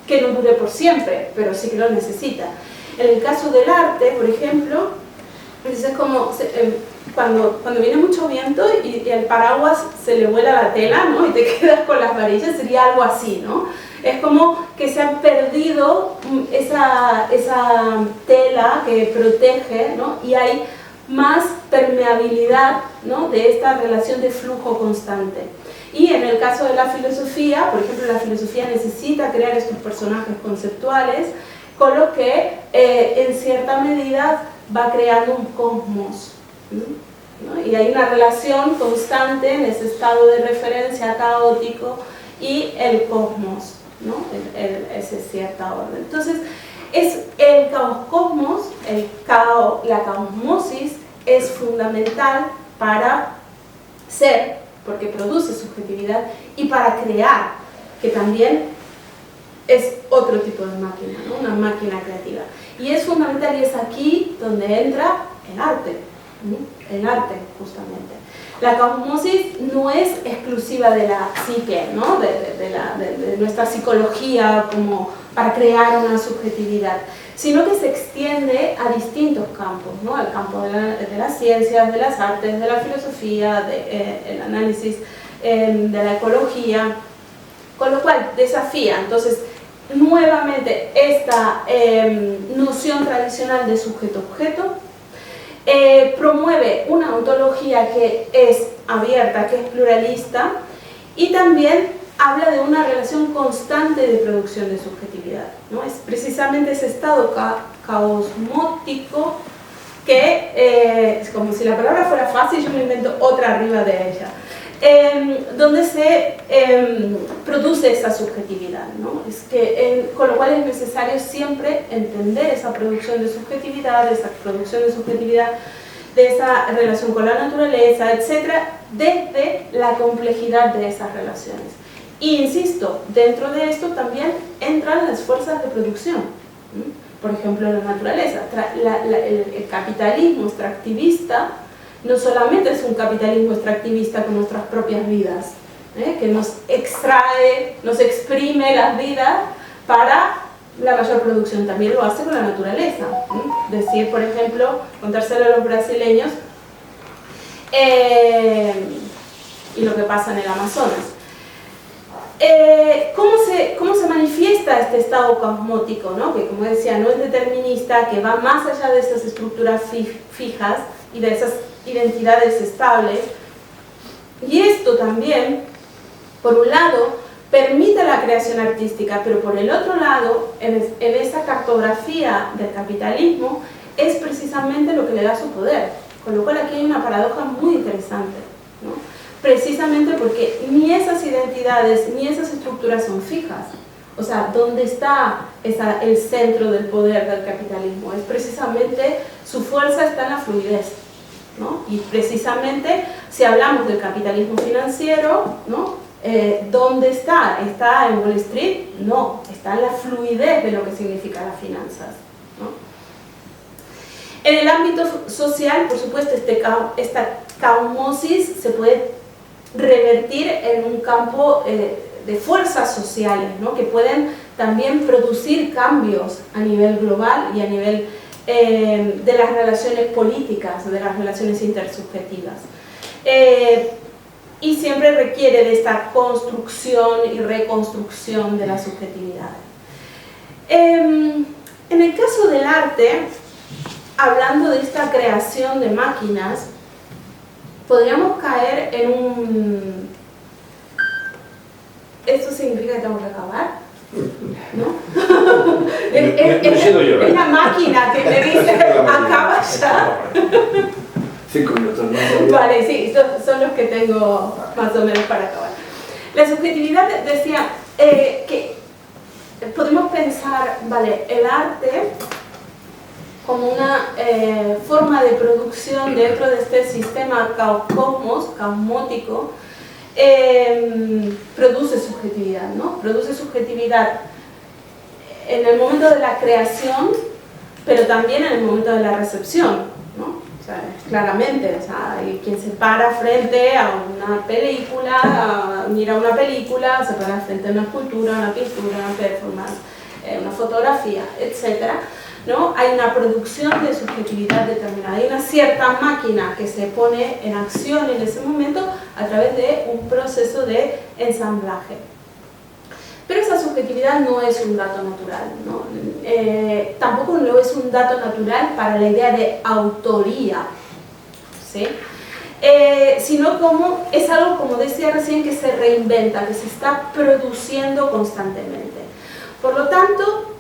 que no dure por siempre, pero sí que lo necesita. En el caso del arte, por ejemplo, es como cuando viene mucho viento y al paraguas se le vuela la tela, ¿no? Y te quedas con las varillas, sería algo así, ¿no? Es como que se ha perdido esa tela que protege, ¿no? Y hay más permeabilidad, ¿no? De esta relación de flujo constante. Y en el caso de la filosofía, por ejemplo, la filosofía necesita crear estos personajes conceptuales, con lo que en cierta medida va creando un cosmos, ¿no? Y hay una relación constante en ese estado de referencia caótico y el cosmos, ¿no? Esa cierta orden. Entonces, es el caos-cosmos, la caosmosis es fundamental para ser, porque produce subjetividad, y para crear, que también es otro tipo de máquina, ¿no? Una máquina creativa. Y es fundamental, y es aquí donde entra el arte, ¿no? El arte, justamente. La caosmosis no es exclusiva de la psique, ¿no? de nuestra psicología como para crear una subjetividad, sino que se extiende a distintos campos, ¿no? Al campo de las ciencias, de las artes, de la filosofía, del análisis, de la ecología, con lo cual desafía entonces nuevamente esta noción tradicional de sujeto-objeto. Promueve una ontología que es abierta, que es pluralista, y también habla de una relación constante de producción de subjetividad, ¿no? Es precisamente ese estado caosmótico que es como si la palabra fuera fácil, yo me invento otra arriba de ella, donde se produce esa subjetividad, ¿no? Con lo cual es necesario siempre entender esa producción de subjetividad, de esa relación con la naturaleza, etc., desde la complejidad de esas relaciones. Y insisto, dentro de esto también entran las fuerzas de producción, por ejemplo, la naturaleza. El capitalismo extractivista no solamente es un capitalismo extractivista con nuestras propias vidas, que nos extrae, nos exprime las vidas para la mayor producción, también lo hace con la naturaleza. Decir, por ejemplo, contárselo a los brasileños y lo que pasa en el Amazonas. ¿Cómo se manifiesta este estado caosmótico, ¿no? Que, como decía, no es determinista, que va más allá de esas estructuras fijas y de esas identidades estables? Y esto también, por un lado, permite la creación artística, pero por el otro lado, en esa cartografía del capitalismo, es precisamente lo que le da su poder. Con lo cual aquí hay una paradoja muy interesante, ¿no? Precisamente porque ni esas identidades ni esas estructuras son fijas. O sea, ¿dónde está el centro del poder del capitalismo? Es precisamente, su fuerza está en la fluidez, ¿no? Y precisamente, si hablamos del capitalismo financiero, ¿no? ¿Dónde está? ¿Está en Wall Street? No, está en la fluidez de lo que significa las finanzas, ¿no? En el ámbito social, por supuesto, esta caumosis se puede revertir en un campo de fuerzas sociales, ¿no? Que pueden también producir cambios a nivel global y a nivel de las relaciones políticas, de las relaciones intersubjetivas. Y siempre requiere de esta construcción y reconstrucción de las subjetividades. En el caso del arte, hablando de esta creación de máquinas, podríamos caer en un... ¿Esto significa que tengo que acabar? ¿No? Es la máquina que me dice, acaba ya. 5 minutos, ¿no? Vale, sí, son los que tengo más o menos para acabar. La subjetividad, decía, que podemos pensar, vale, el arte como una forma de producción dentro de este sistema caumótico, produce subjetividad, ¿no? Produce subjetividad en el momento de la creación, pero también en el momento de la recepción, ¿no? O sea, claramente, o sea, hay quien se para frente a una película, mira una película, se para frente a una escultura, una pintura, una performance, una fotografía, etc., ¿no? Hay una producción de subjetividad determinada, hay una cierta máquina que se pone en acción en ese momento a través de un proceso de ensamblaje. Pero esa subjetividad no es un dato natural, ¿no? Tampoco lo es un dato natural para la idea de autoría, ¿sí? Sino como es algo, como decía recién, que se reinventa, que se está produciendo constantemente. Por lo tanto,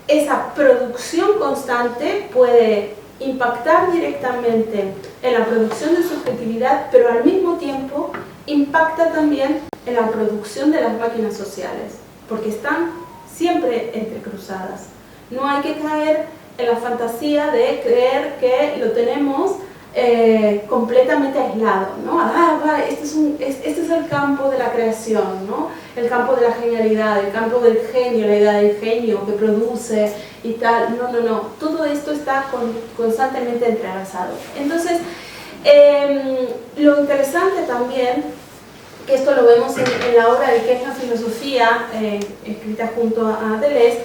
esa producción constante puede impactar directamente en la producción de subjetividad, pero al mismo tiempo impacta también en la producción de las máquinas sociales, porque están siempre entrecruzadas. No hay que caer en la fantasía de creer que lo tenemos completamente aislado, ¿no? Este es el campo de la creación, ¿no? El campo de la genialidad, el campo del genio, la idea del genio que produce y tal. No, no, no. Todo esto está constantemente entrelazado. Entonces, lo interesante también, que esto lo vemos en la obra de ¿Qué es la filosofía?, escrita junto a Deleuze,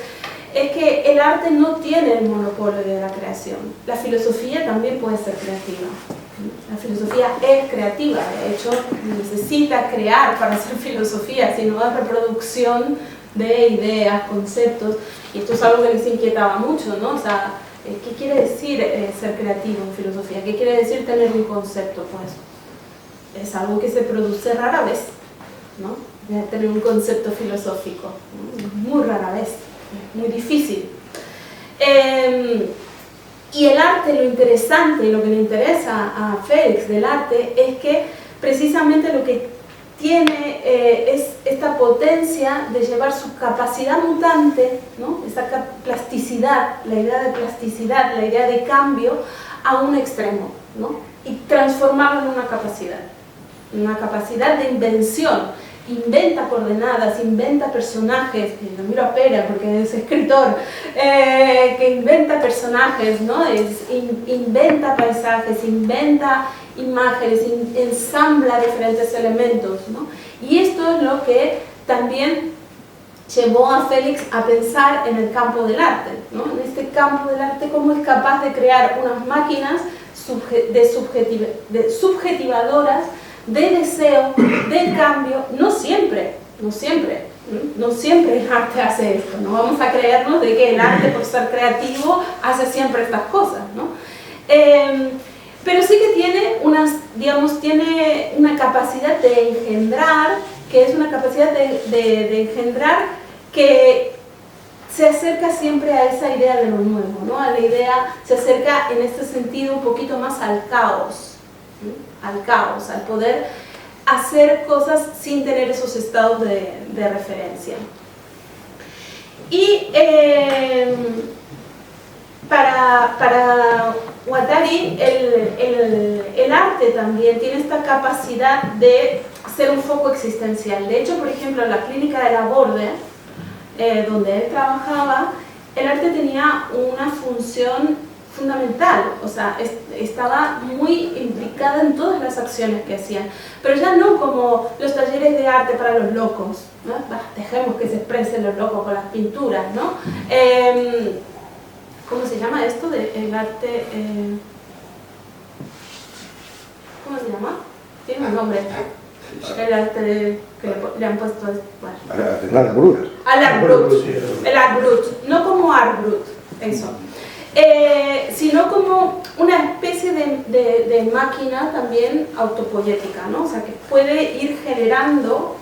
es que el arte no tiene el monopolio de la creación. La filosofía también puede ser creativa. La filosofía es creativa, de hecho necesita crear para hacer filosofía, sino es reproducción de ideas, conceptos, y esto es algo que les inquietaba mucho, ¿no? O sea, ¿qué quiere decir ser creativo en filosofía? ¿Qué quiere decir tener un concepto? Pues es algo que se produce rara vez, ¿no? Tener un concepto filosófico, ¿no? Muy rara vez. Muy difícil. Y el arte, lo interesante y lo que le interesa a Félix del arte es que precisamente lo que tiene es esta potencia de llevar su capacidad mutante, ¿no? Esa plasticidad, la idea de plasticidad, la idea de cambio a un extremo, ¿no? Y transformarlo en una capacidad de invención. Inventa coordenadas, inventa personajes, que lo miro a Pera porque es escritor, que inventa personajes, ¿no? Inventa paisajes, inventa imágenes, ensambla diferentes elementos, ¿no? Y esto es lo que también llevó a Félix a pensar en el campo del arte, ¿no? En este campo del arte, cómo es capaz de crear unas máquinas subjetivadoras de deseo, de cambio. No siempre el arte hace esto, no vamos a creernos de que el arte, por ser creativo, hace siempre estas cosas, ¿no? Pero sí que tiene tiene una capacidad de engendrar que es una capacidad de engendrar que se acerca siempre a esa idea de lo nuevo, ¿no? A la idea, se acerca en este sentido un poquito más al caos, ¿no? Al caos, al poder hacer cosas sin tener esos estados de referencia. Y para Guattari el arte también tiene esta capacidad de ser un foco existencial. De hecho, por ejemplo, en la clínica de Laborde, donde él trabajaba, el arte tenía una función fundamental, o sea, estaba muy implicada en todas las acciones que hacían, pero ya no como los talleres de arte para los locos, ¿no? Dejemos que se expresen los locos con las pinturas, ¿no? ¿Cómo se llama esto? El arte... ¿Cómo se llama? Tiene un nombre. El arte que le han puesto... Bueno. L'art brut. L'art brut. El art brut. No como art brut, eso. Sino como una especie de máquina también autopoética, ¿no? O sea, que puede ir generando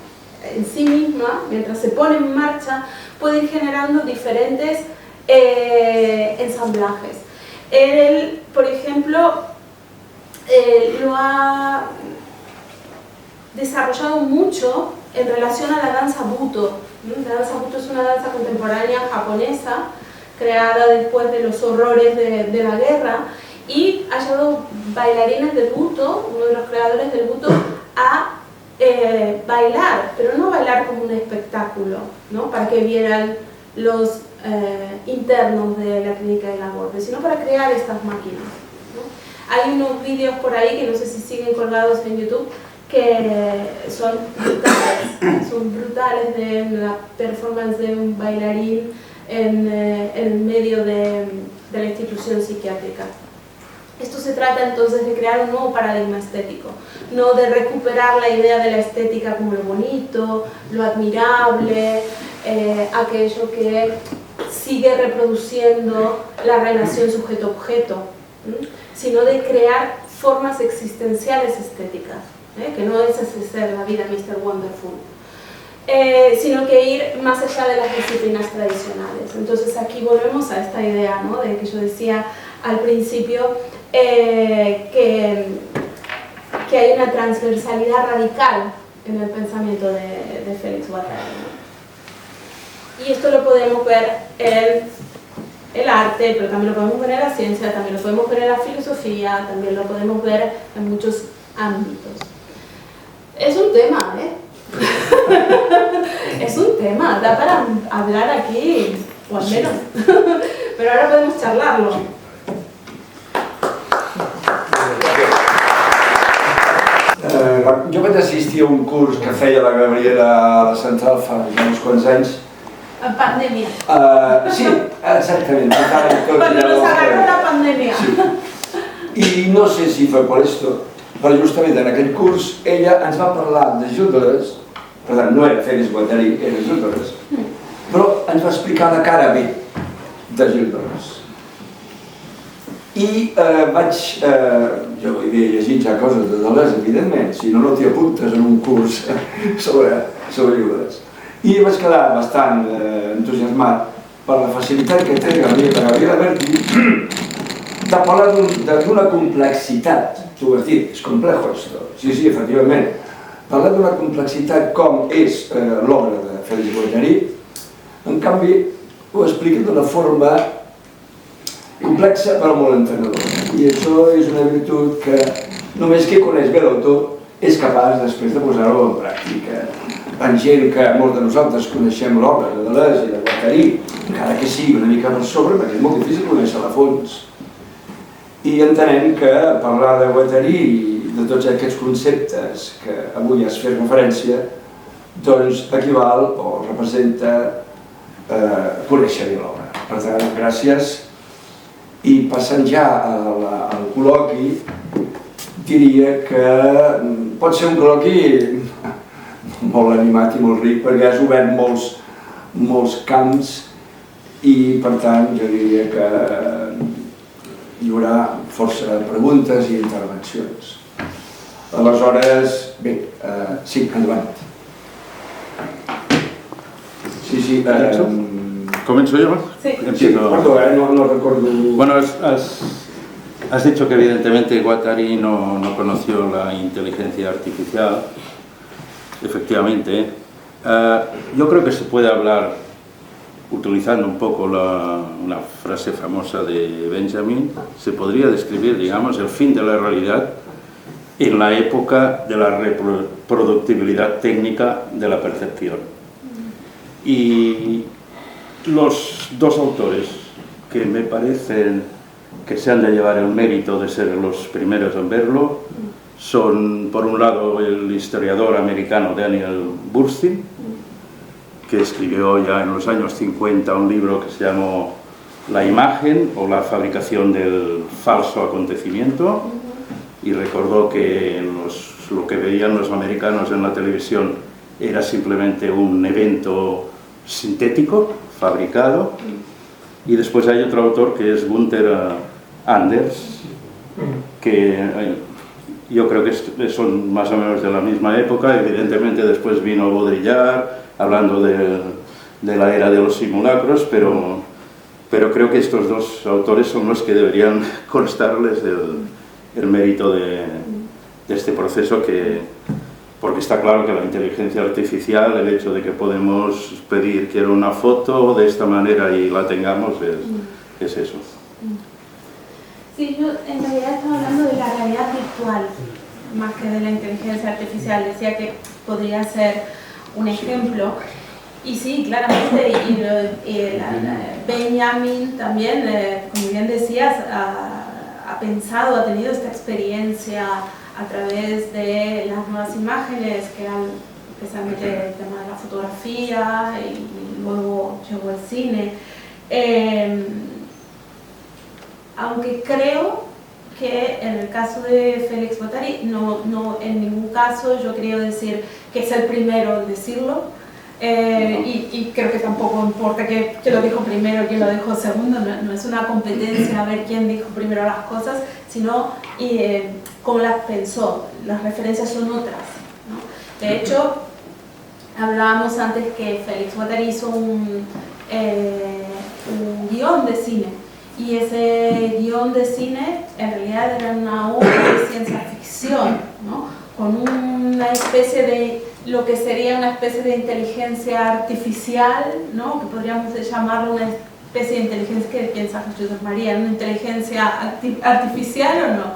en sí misma, mientras se pone en marcha, puede ir generando diferentes ensamblajes. Él, por ejemplo, lo ha desarrollado mucho en relación a la danza Buto. La danza Buto es una danza contemporánea japonesa creada después de los horrores de la guerra, y ha llevado bailarines del Buto, uno de los creadores del Buto, a bailar, pero no bailar como un espectáculo, ¿no? Para que vieran los internos de la clínica de Laborde, sino para crear estas máquinas, ¿no? Hay unos vídeos por ahí que no sé si siguen colgados en YouTube, que son brutales de la performance de un bailarín en medio de la institución psiquiátrica. Esto se trata entonces de crear un nuevo paradigma estético, no de recuperar la idea de la estética como lo bonito, lo admirable, aquello que sigue reproduciendo la relación sujeto-objeto, sino de crear formas existenciales estéticas, que no es hacer la vida Mr. Wonderful, sino que ir más allá de las disciplinas tradicionales. Entonces aquí volvemos a esta idea, ¿no? De que yo decía al principio, que hay una transversalidad radical en el pensamiento de Félix Guattari, ¿no? Y esto lo podemos ver en el arte, pero también lo podemos ver en la ciencia, también lo podemos ver en la filosofía, también lo podemos ver en muchos ámbitos. Es un tema, es un tema, da para hablar aquí, o al menos, pero ahora podemos charlarlo. Jo vaig assistir a un curs que feia la Gabriela a la Central fa ja uns quants anys. En pandèmia. Sí, exactament. Cuando nos agarró la pandèmia. Sí. I no sé si fue por esto, però justament en aquest curs ella ens va parlar de Gilles Deleuze, per tant no era Félix Guattari, era Gilles Deleuze, però ens va explicar la cara B de Gilles Deleuze. I jo havia llegit ja coses de Deleuze, evidentment, si no, no t'hi apuntes en un curs sobre Deleuze. I vaig quedar bastant entusiasmat per la facilitat que té Gabriela Berti de parlar d'una complexitat. Tu has dit, és complejo esto. Sí, efectivament. Parlar d'una complexitat com és l'obra de Félix Guattari, en canvi, ho explica d'una forma complexa però molt entenedora. I això és una virtut que només qui coneix bé l'autor és capaç després de posar-ho en pràctica. Van gent que molts de nosaltres coneixem l'obra de Deleuze i de Guattari, encara que sigui una mica per sobre, perquè és molt difícil conèixer-la a fons. I entenem que parlar de Guattari i de tots aquests conceptes que avui has fet referència, doncs equival o representa conèixer bé l'obra. Per tant, gràcies. I passant ja al col·loqui, diria que pot ser un col·loqui molt animat i molt ric perquè has obert molts camps i per tant jo diria que hi haurà força preguntes i intervencions. Aleshores, bé, sí, endavant. Sí, ¿Comenzo yo? Sí. Empiezo. Perdó, no recuerdo. Bueno, has dicho que evidentemente Guattari no conoció la inteligencia artificial. Efectivamente. Yo creo que se puede hablar, utilizando un poco una frase famosa de Benjamin, se podría describir, digamos, el fin de la realidad en la época de la reproductibilidad técnica de la percepción. Y los dos autores que me parecen que se han de llevar el mérito de ser los primeros en verlo son, por un lado, el historiador americano Daniel Boorstin, que escribió ya en los años 50 un libro que se llamó La imagen o la fabricación del falso acontecimiento, y recordó que lo que veían los americanos en la televisión era simplemente un evento sintético, fabricado. Y después hay otro autor que es Gunther Anders, que yo creo que son más o menos de la misma época. Evidentemente después vino Baudrillard hablando de la era de los simulacros, pero creo que estos dos autores son los que deberían constarles el mérito de este proceso, porque está claro que la inteligencia artificial, el hecho de que podemos pedir quiero una foto de esta manera y la tengamos, es eso. Sí, yo en realidad estaba hablando de la realidad virtual, más que de la inteligencia artificial. Decía que podría ser un ejemplo. Y sí, claramente, Benjamin también, como bien decías, ha pensado, ha tenido esta experiencia a través de las nuevas imágenes, que eran especialmente el tema de la fotografía, y luego llegó el cine. Aunque creo que en el caso de Félix Guattari, no en ningún caso yo quería decir que es el primero en decirlo, y creo que tampoco importa que lo dijo primero, quién lo dijo segundo, no es una competencia a ver quién dijo primero las cosas, sino cómo las pensó. Las referencias son otras, ¿no? De hecho, hablábamos antes que Félix Guattari hizo un guión de cine, y ese guión de cine en realidad era una obra de ciencia ficción, ¿no? Con una especie de, lo que sería una especie de inteligencia artificial, ¿no? Que podríamos llamarlo una especie de inteligencia, que piensa José María, ¿una inteligencia artificial o no?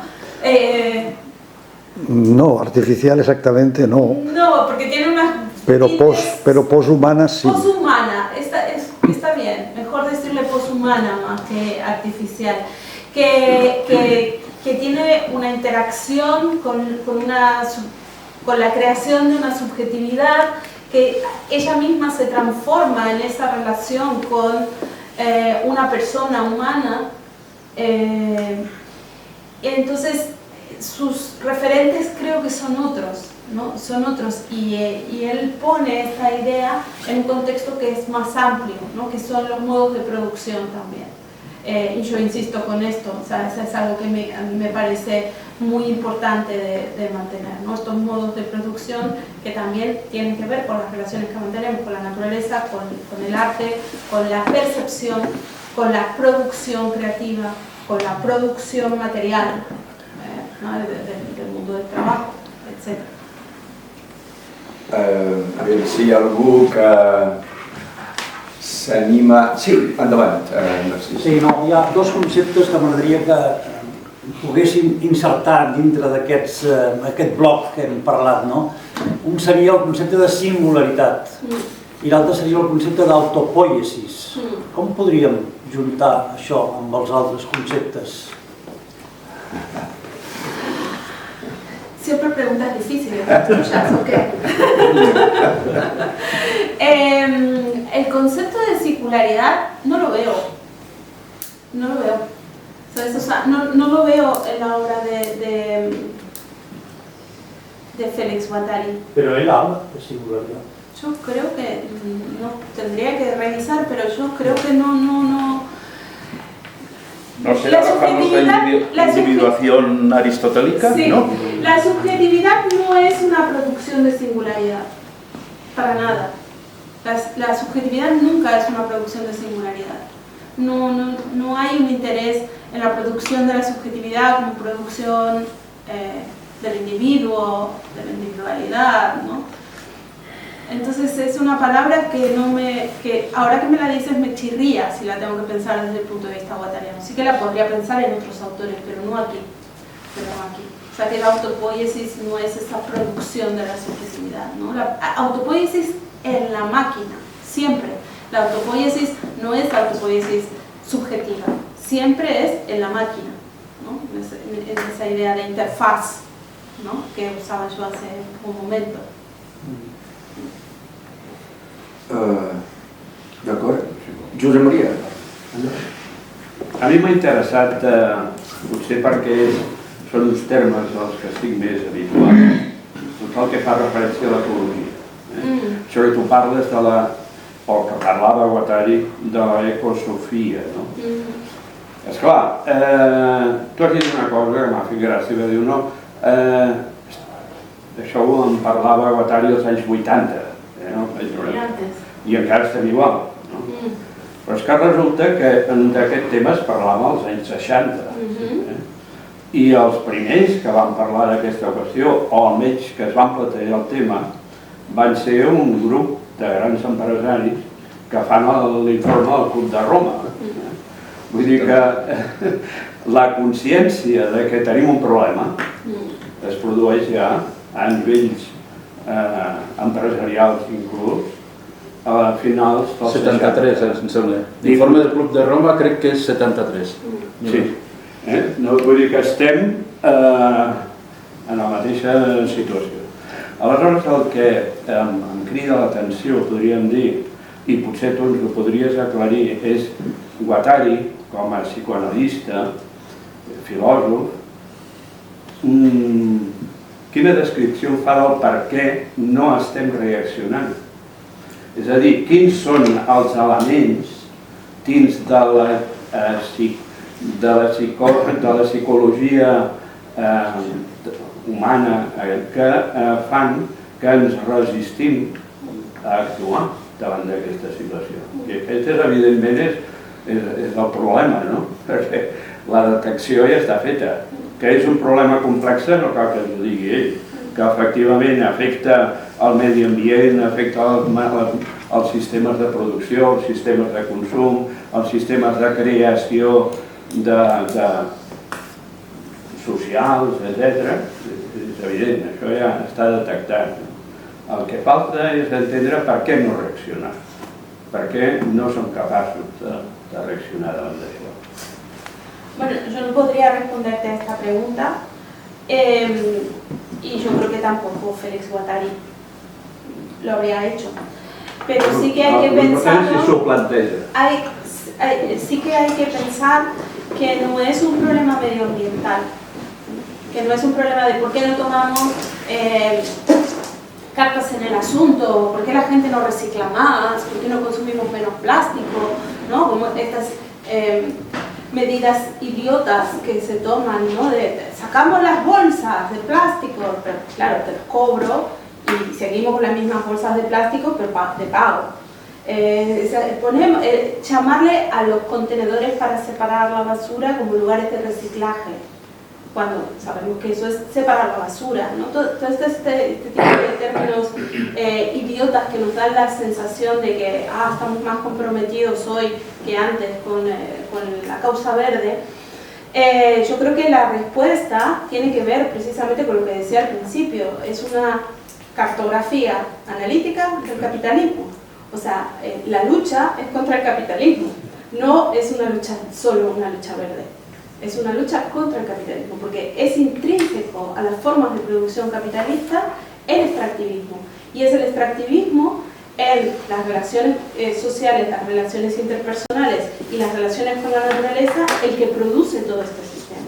No, artificial exactamente no. No, porque tiene una... Pero poshumana sí. Poshumana, está bien, mejor decirle poshumana más que artificial. Que tiene una interacción con la creación de una subjetividad, que ella misma se transforma en esa relación con una persona humana. Entonces, sus referentes creo que son otros, ¿no? Son otros, y él pone esta idea en un contexto que es más amplio, ¿no? Que son los modos de producción también. Y yo insisto con esto, o sea, eso es algo que a mí me parece muy importante de mantener, ¿no? Estos modos de producción que también tienen que ver con las relaciones que mantenemos con la naturaleza, con el arte, con la percepción, con la producción creativa, con la producción material, ¿no? del mundo del trabajo, etc. A veure si hi ha algú que s'anima... Sí, endavant, Narcís. Sí, no, hi ha dos conceptes que m'agradaria que poguéssim insertar dintre d'aquest bloc que hem parlat, no? Un seria el concepte de singularitat i l'altre seria el concepte d'autopoiesis. Com podríem juntar això amb els altres conceptes? Siempre preguntas difíciles, ¿escuchas o qué? El concepto de singularidad no lo veo. ¿Sabes? O sea, no lo veo en la obra de Félix Guattari. Pero él habla de singularidad. Yo creo que no, tendría que revisar, pero yo creo que no. ¿No será la famosa individuación aristotélica? Sí, ¿no? la subjetividad no es una producción de singularidad, para nada. La subjetividad nunca es una producción de singularidad. No hay un interés en la producción de la subjetividad como producción del individuo, de la individualidad, ¿no? Entonces es una palabra que ahora que me la dices me chirría si la tengo que pensar desde el punto de vista guattariano. Sí que la podría pensar en otros autores, pero no aquí. O sea que la autopoiesis no es esa producción de la subjetividad, ¿no? La autopoiesis en la máquina, siempre. La autopoiesis no es la autopoiesis subjetiva, siempre es en la máquina, ¿no? En esa idea de interfaz, ¿no? Que usaba yo hace un momento. D'acord. Josep Maria. A mi m'ha interessat, potser perquè són uns termes als que estic més habituat, tot el que fa referència a l'ecologia. Això que tu parles de la, o que parlava Guattari, de l'ecosofia, no? Esclar, tu has dit una cosa que m'ha fet gràcia, va dir, no, això ho en parlava Guattari als anys 80, no? I encara estem igual, no? Però és que resulta que d'aquest tema es parlava als anys 60, i els primers que van parlar d'aquesta qüestió, o almenys que es van plantejar el tema, van ser un grup de grans empresaris que fan l'informe del Club de Roma. Vull dir que la consciència de que tenim un problema es produeix ja a nivells empresarials inclús a finals dels 73, em sembla. L'informe del Club de Roma crec que és 73. Sí. No, vull dir que estem en la mateixa situació. Aleshores, el que em crida l'atenció, podríem dir, i potser tu ens ho podries aclarir, és Guattari, com a psicoanalista, filòsof, quina descripció fa del per què no estem reaccionant? És a dir, quins són els elements dins de la psicologia humana que fan que ens resistim a actuar davant d'aquesta situació. I aquest, evidentment, és el problema, no? Perquè la detecció ja està feta. Que és un problema complex, no cal que ens ho digui ell, que efectivament afecta el medi ambient, afecta els sistemes de producció, els sistemes de consum, els sistemes de creació socials, etc. És evident, això ja està detectat. El que falta és entendre per què no reaccionar, per què no som capaços de reaccionar davant d'això. Bueno, yo no podría responderte a esta pregunta y yo creo que tampoco Félix Guattari lo habría hecho. Pero sí que hay que pensar, sí que hay que pensar que no es un problema medioambiental, que no es un problema de por qué no tomamos cartas en el asunto, por qué la gente no recicla más, por qué no consumimos menos plástico, ¿no? Como estas medidas idiotas que se toman, ¿no? Sacamos las bolsas de plástico, pero claro, te los cobro y seguimos con las mismas bolsas de plástico, pero de pago. Llamarle a los contenedores para separar la basura como lugares de reciclaje, cuando sabemos que eso es separar la basura, ¿no? Todo este tipo de términos idiotas que nos dan la sensación de que estamos más comprometidos hoy que antes con la causa verde. Yo creo que la respuesta tiene que ver precisamente con lo que decía al principio, es una cartografía analítica del capitalismo. O sea, la lucha es contra el capitalismo, no es una lucha, solo una lucha verde. Es una lucha contra el capitalismo, porque es intrínseco a las formas de producción capitalista el extractivismo. Y es el extractivismo en las relaciones sociales, las relaciones interpersonales y las relaciones con la naturaleza el que produce todo este sistema.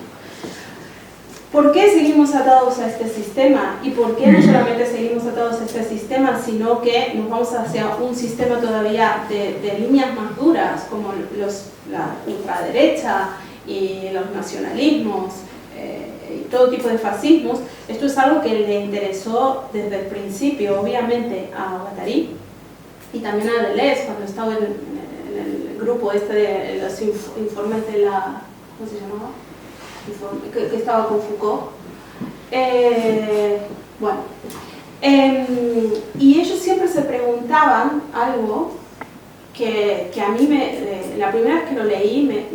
¿Por qué seguimos atados a este sistema? ¿Y por qué no solamente seguimos atados a este sistema, sino que nos vamos hacia un sistema todavía de líneas más duras, como la ultraderecha y los nacionalismos y todo tipo de fascismos? Esto es algo que le interesó desde el principio, obviamente, a Guattari, y también a Deleuze, cuando estaba en el grupo este de los informes de la... ¿cómo se llamaba? Que estaba con Foucault. Bueno, y ellos siempre se preguntaban algo que a mí, la primera vez que lo leí,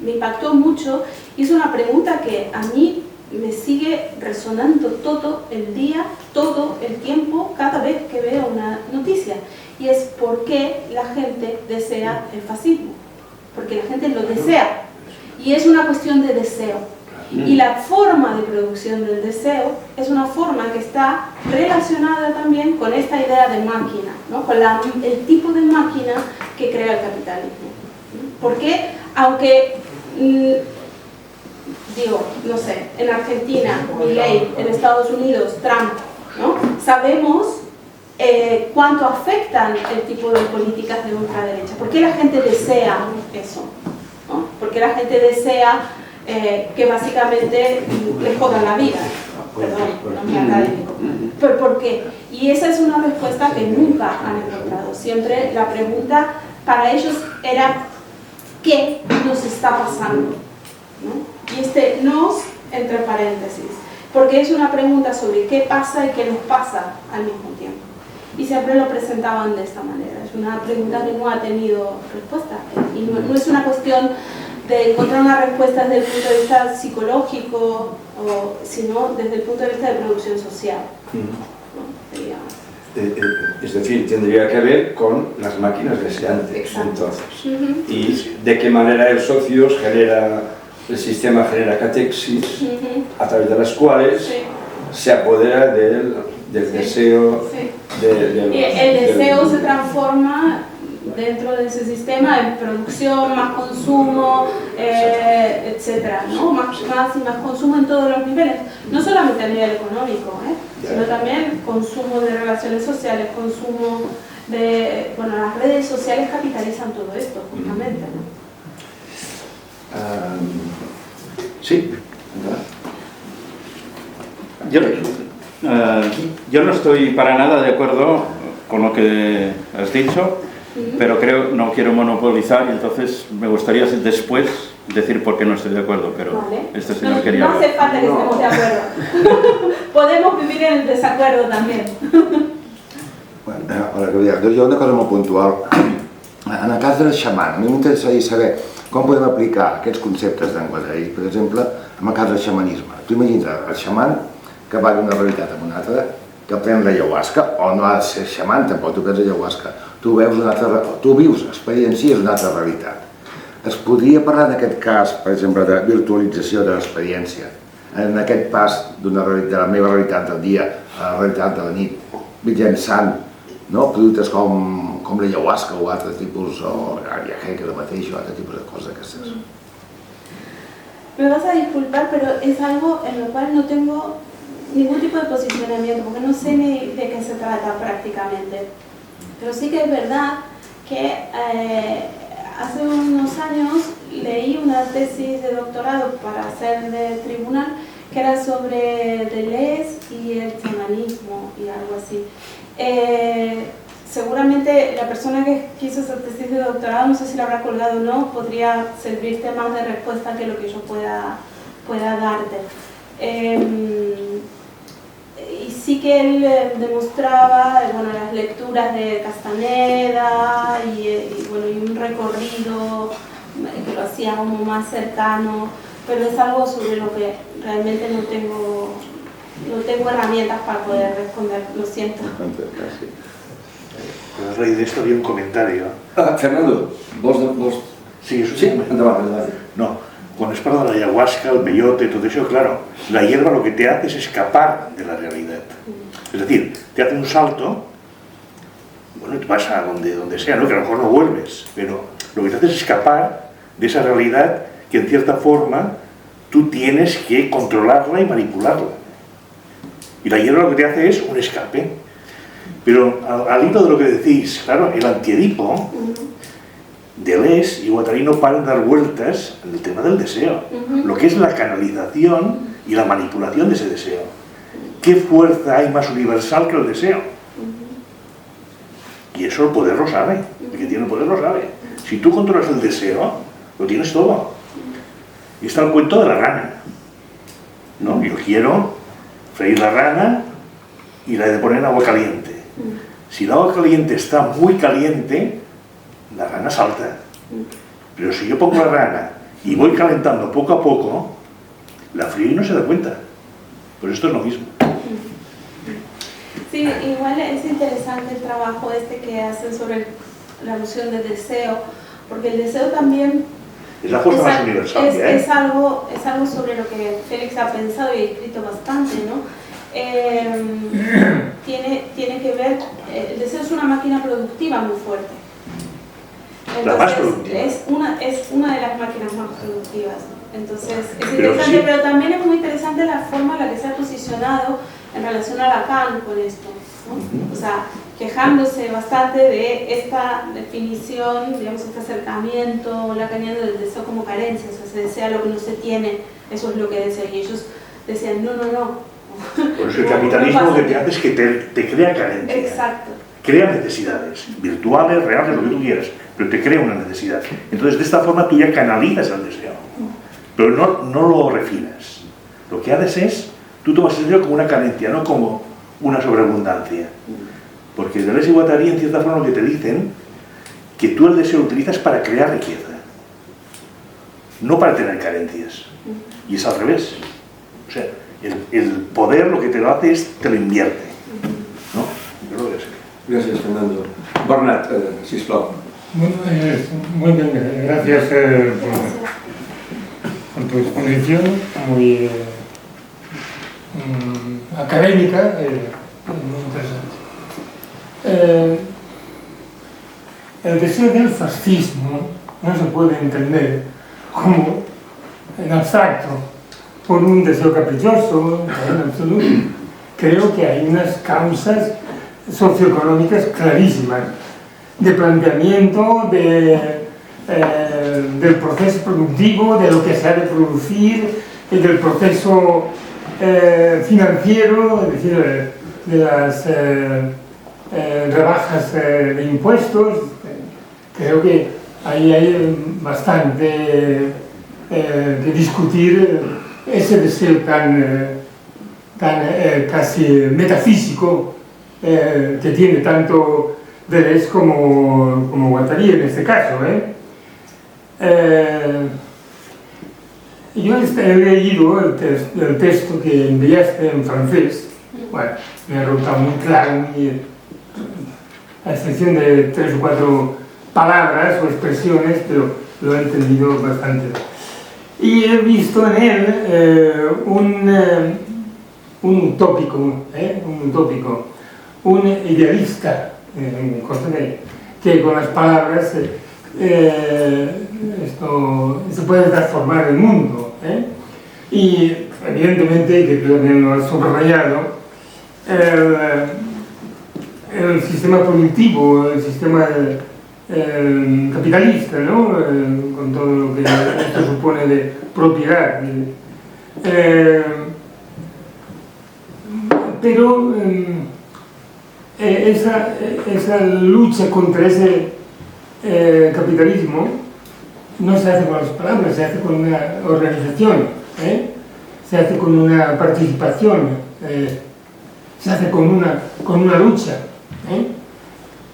me impactó mucho, y es una pregunta que a mí me sigue resonando todo el día, todo el tiempo, cada vez que veo una noticia, y es ¿por qué la gente desea el fascismo? Porque la gente lo desea, y es una cuestión de deseo. Y la forma de producción del deseo es una forma que está relacionada también con esta idea de máquina, ¿no? Con el tipo de máquina que crea el capitalismo. Porque, aunque, digo, no sé, en Argentina, Milei, en Estados Unidos, Trump, ¿no? Sabemos cuánto afectan el tipo de políticas de ultraderecha. ¿Por qué la gente desea eso? ¿No? ¿Por qué la gente desea que básicamente les jodan la vida? Perdón, no me académico. ¿Pero por qué? Y esa es una respuesta que nunca han encontrado. Siempre la pregunta para ellos era ¿qué nos está pasando? ¿No? Y este nos entre paréntesis, porque es una pregunta sobre qué pasa y qué nos pasa al mismo tiempo. Y siempre lo presentaban de esta manera. Es una pregunta que no ha tenido respuesta. Y no es una cuestión de encontrar una respuesta desde el punto de vista psicológico, sino desde el punto de vista de producción social. ¿No? Sería... Es decir, tendría que ver con las máquinas deseantes. Exacto. Entonces. Y de qué manera el socios genera, el sistema genera catexis, a través de las cuales se apodera del deseo. El deseo se transforma dentro de ese sistema en producción, más consumo, etcétera, ¿no? Más y más consumo en todos los niveles, no solamente a nivel económico, sino también consumo de relaciones sociales, consumo de... Bueno, las redes sociales capitalizan todo esto, justamente, ¿no? Sí. Yo no estoy para nada de acuerdo con lo que has dicho, pero no quiero monopolizar, y entonces me gustaría después decir por qué no estoy de acuerdo, pero vale. Este señor no quería... No hace falta que estemos de acuerdo. Podemos vivir en el desacuerdo también. Bueno, jo una cosa molt puntual. En el cas del xaman, a mi m'interessaria saber com podem aplicar aquests conceptes d'Enguadrell, per exemple, en el cas del xamanisme. Tu imagines el xaman que va d'una realitat a una altra, que pren l'ayahuasca, o no ha de ser xaman, tampoc tu prens ayahuasca, tu veus una altra, tu vius, experiencies una altra realitat. Es podria parlar en aquest cas, per exemple, de virtualització de l'experiència, en aquest pas de la meva realitat del dia a la realitat de la nit, mitjançant productes com l'ayahuasca o altres tipus, o ayahuasca el mateix, o altres tipus de coses d'aquestes. Me vas a disculpar, pero es algo en lo cual no tengo ningún tipo de posicionamiento, porque no sé ni de qué se trata prácticamente. Pero sí que es verdad que hace unos años leí una tesis de doctorado para hacer de tribunal que era sobre Deleuze y el chamanismo y algo así. Seguramente la persona que quiso esa tesis de doctorado, no sé si la habrá colgado o no, podría servirte más de respuesta que lo que yo pueda darte. Y sí que él demostraba las lecturas de Castaneda y un recorrido que lo hacía como más cercano, pero es algo sobre lo que realmente no tengo herramientas para poder responder, lo siento. A raíz de esto había un comentario. Fernando, vos... Sí, eso sí, endavant. No, cuando es para la ayahuasca, el peyote, todo eso, claro, la hierba lo que te hace es escapar de la realidad. Es decir, te hace un salto, bueno, te vas a donde sea, ¿no? Que a lo mejor no vuelves, pero lo que te hace es escapar de esa realidad que en cierta forma tú tienes que controlarla y manipularla. Y la hierba lo que te hace es un escape. Pero al hilo de lo que decís, claro, el antiedipo, Deleuze y Guattari no paran de dar vueltas en el tema del deseo, lo que es la canalización y la manipulación de ese deseo. ¿Qué fuerza hay más universal que el deseo? Y eso el poder lo sabe, el que tiene el poder lo sabe. Si tú controlas el deseo, lo tienes todo. Y está el cuento de la rana, ¿no? Yo quiero freír la rana y la he de poner en agua caliente. Si el agua caliente está muy caliente, la rana salta. Pero si yo pongo la rana y voy calentando poco a poco, la frío y no se da cuenta. Pues esto es lo mismo. Sí, igual es interesante el trabajo que hacen sobre la noción de deseo, porque el deseo también es la fuerza más universal. Es algo sobre lo que Félix ha pensado y ha escrito bastante, ¿no? Tiene que ver, el deseo es una máquina productiva muy fuerte. Entonces, la más productiva. Es una de las máquinas más productivas. Entonces, es interesante, pero también es muy interesante la forma en la que se ha posicionado en relación a Lacan con esto, ¿no? O sea, quejándose bastante de esta definición, digamos, este acercamiento lacaniano del deseo como carencia, o sea, se desea lo que no se tiene, eso es lo que desea, y ellos decían, no. Por eso el capitalismo lo que te hace es que te crea carencia. Exacto. Crea necesidades, virtuales, reales, lo que tú quieras, pero te crea una necesidad. Entonces, de esta forma tú ya canalizas el deseo, pero no lo refinas. Lo que haces es, tú tomas el deseo como una carencia, no como una sobreabundancia. Porque Deleuze y Guattari, en cierta forma, lo que te dicen, que tú el deseo lo utilizas para crear riqueza, no para tener carencias. Y es al revés. O sea, el poder lo que te lo hace es, te lo invierte. ¿No? Yo lo veo así. Gràcies, Fernando. Bernat, sisplau. Muy bien, gracias por tu exposición, muy académica, muy interesante. El deseo del fascismo no se puede entender como en abstracto, por un deseo caprichoso, en absoluto. Creo que hay unas causas socioeconómicas clarísimas de planteamiento del proceso productivo, de lo que se ha de producir, del proceso financiero, es decir, de las rebajas de impuestos. Creo que ahí hay bastante que discutir ese deseo tan casi metafísico que tiene tanto Deleuze como Guattari en este caso. Yo he leído el texto que enviaste en francés. Bueno, me ha resultado muy claro, a excepción de 3 o 4 palabras o expresiones, pero lo he entendido bastante. Y he visto en él un utópico, un idealista, que con las palabras esto se puede transformar el mundo. Y evidentemente, que tú también lo has subrayado, el sistema productivo, el sistema capitalista, ¿no? Con todo lo que esto supone de propiedad. Pero esa lucha contra ese capitalismo no se hace con las palabras, se hace con una organización, se hace con una participación, se hace con una lucha.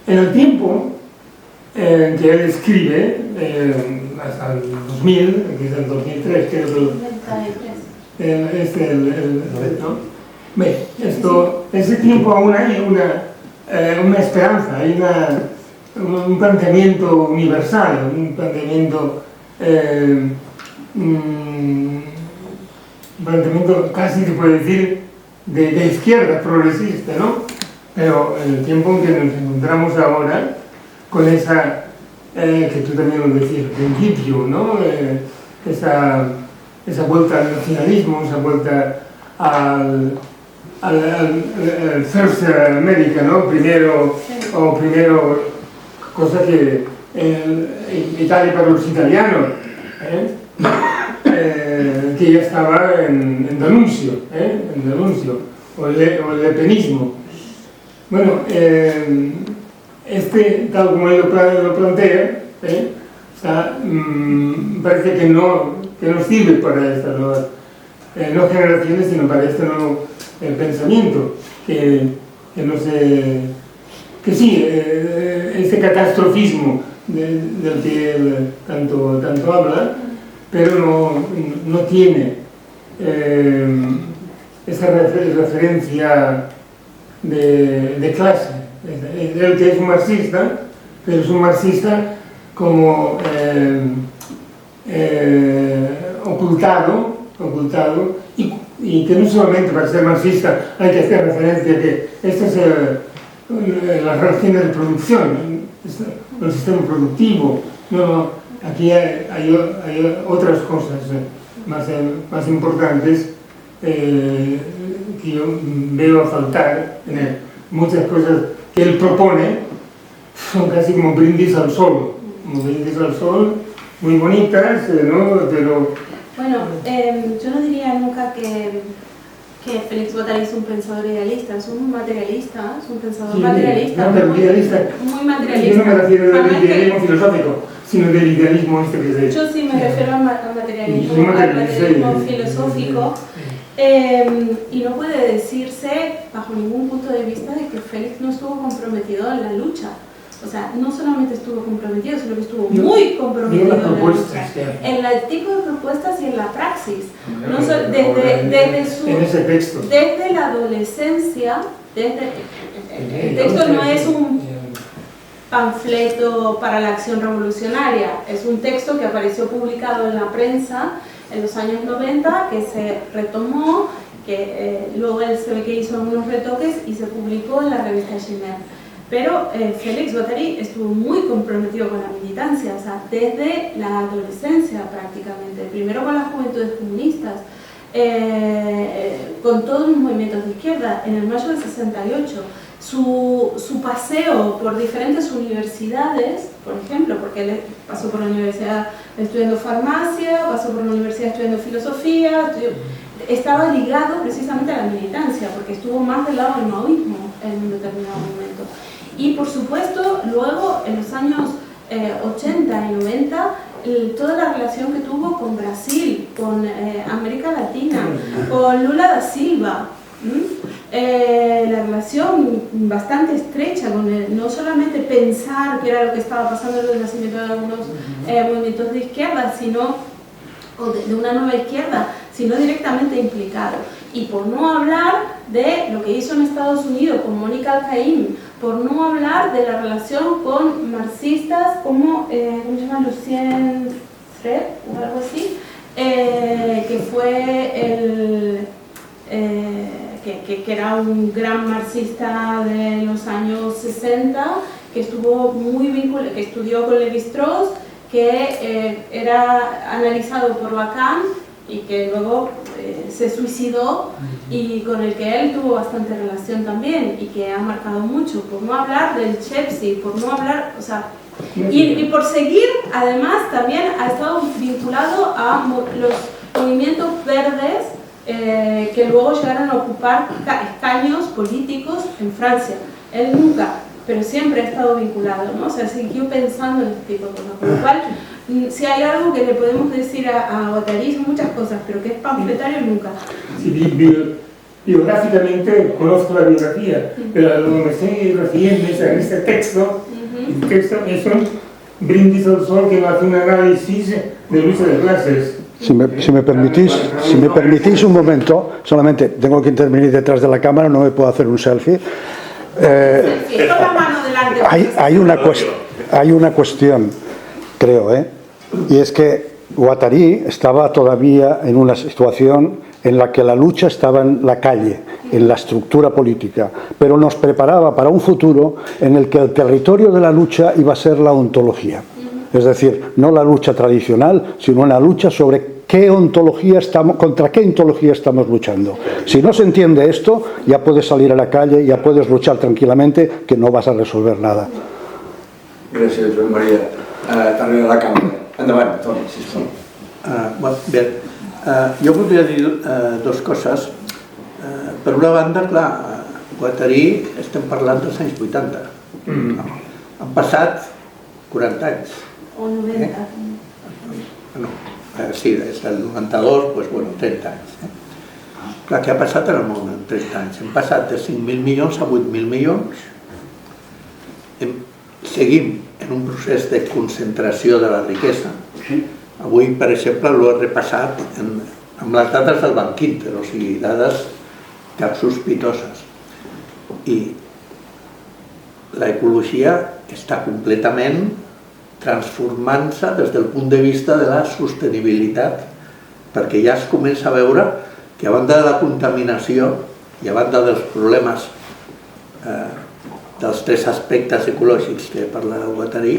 En el tiempo en que él escribe, hasta el 2000, que es el 2003, que es ¿no? Ese tiempo aún hay una esperanza, hay un planteamiento universal, un planteamiento casi se puede decir de izquierda progresista, ¿no? Pero en el tiempo en que nos encontramos ahora, con esa, que tú también lo decías al principio, ¿no? Esa vuelta al nacionalismo, esa vuelta al First America, ¿no? Primero, cosa que en Italia para los italianos, que ya estaba en D'Annunzio, o el lepenismo. Bueno, tal como él lo plantea, parece que no sirve para estas nuevas no generaciones, sino para este nuevo pensamiento, que no se... que sí, este catastrofismo del que él tanto habla, pero no tiene esa referencia de clase. Él que es un marxista, pero es un marxista como ocultado, y que no solamente para ser marxista hay que hacer referencia a que esta es las relaciones de producción, el sistema productivo. No, aquí hay otras cosas más importantes que yo veo faltar en él. Muchas cosas que él propone son casi como brindis al sol, muy bonitas, ¿no? Pero... Bueno, yo no diría nunca que Félix Guattari es un pensador idealista, es un materialista, es un pensador materialista, muy materialista. Yo no me refiero al idealismo filosófico, sino del idealismo este que se... Yo sí me refiero al materialismo filosófico, y no puede decirse bajo ningún punto de vista de que Félix no estuvo comprometido en la lucha. O sea, no solamente estuvo comprometido, sino que estuvo muy comprometido en la lucha, en el tipo de propuestas y en la praxis. No desde la adolescencia, el texto no es un panfleto para la acción revolucionaria, es un texto que apareció publicado en la prensa en los años 90, que se retomó, que luego él se ve que hizo algunos retoques y se publicó en la revista Ginebra. Pero Félix Guattari estuvo muy comprometido con la militancia, o sea, desde la adolescencia prácticamente, primero con las juventudes comunistas, con todos los movimientos de izquierda. En el mayo del 68, su paseo por diferentes universidades, por ejemplo, porque él pasó por la universidad estudiando farmacia, pasó por la universidad estudiando filosofía, estaba ligado precisamente a la militancia, porque estuvo más del lado del maoísmo en un determinado momento. Y por supuesto, luego en los años 80 y 90, toda la relación que tuvo con Brasil, con América Latina, con Lula da Silva, la relación bastante estrecha con él, no solamente pensar que era lo que estaba pasando en el nacimiento de algunos movimientos de izquierda, sino de una nueva izquierda, sino directamente implicado. Y por no hablar de lo que hizo en Estados Unidos con Mónica Alcaín, por no hablar de la relación con marxistas como, ¿cómo se llama? Lucien Freire o algo así, que fue que era un gran marxista de los años 60, que estuvo muy vinculado, que estudió con Lévi-Strauss, que era analizado por Lacan y que luego se suicidó, y con el que él tuvo bastante relación también y que ha marcado mucho, por no hablar del Chepsi, por no hablar, o sea, y por seguir, además también ha estado vinculado a los movimientos verdes que luego llegaron a ocupar escaños políticos en Francia. Él nunca, pero siempre ha estado vinculado, ¿no? O sea, siguió pensando en este tipo de cosas, con lo cual, si hay algo que le podemos decir a Guattari, son muchas cosas, pero que es panfletario nunca. Sí, biográficamente conozco la biografía, pero a lo que me estoy refiriendo es a este texto. El texto es un brindis al sol que hace un análisis de lucha de clases. Si me permitís un momento, solamente tengo que intervenir detrás de la cámara, no me puedo hacer un selfie. Hay una cuestión, creo, y es que Guattari estaba todavía en una situación en la que la lucha estaba en la calle, en la estructura política, pero nos preparaba para un futuro en el que el territorio de la lucha iba a ser la ontología. Es decir, no la lucha tradicional, sino una lucha sobre contra qué ontología estamos luchando. Si no se entiende esto, ya puedes salir a la calle, ya puedes luchar tranquilamente, que no vas a resolver nada. Gràcies, Joan Maria. Darrere la càmera. Endavant, Toni, sisplau. Bé, jo voldria dir dues coses. Per una banda, clar, Guattari estem parlant dels anys 80. Han passat 40 anys. O 90. Sí, des del 92, doncs, bueno, 30 anys. Clar, què ha passat en el món en 30 anys? Hem passat de 5.000 milions a 8.000 milions. Seguim en un procés de concentració de la riquesa. Avui, per exemple, l'ho he repassat amb les dades del Banc Inter, o sigui, dades cap sospitoses. I l'ecologia està completament transformant-se des del punt de vista de la sostenibilitat, perquè ja es comença a veure que a banda de la contaminació i a banda dels problemes dels 3 aspectes ecològics que parla Guattari,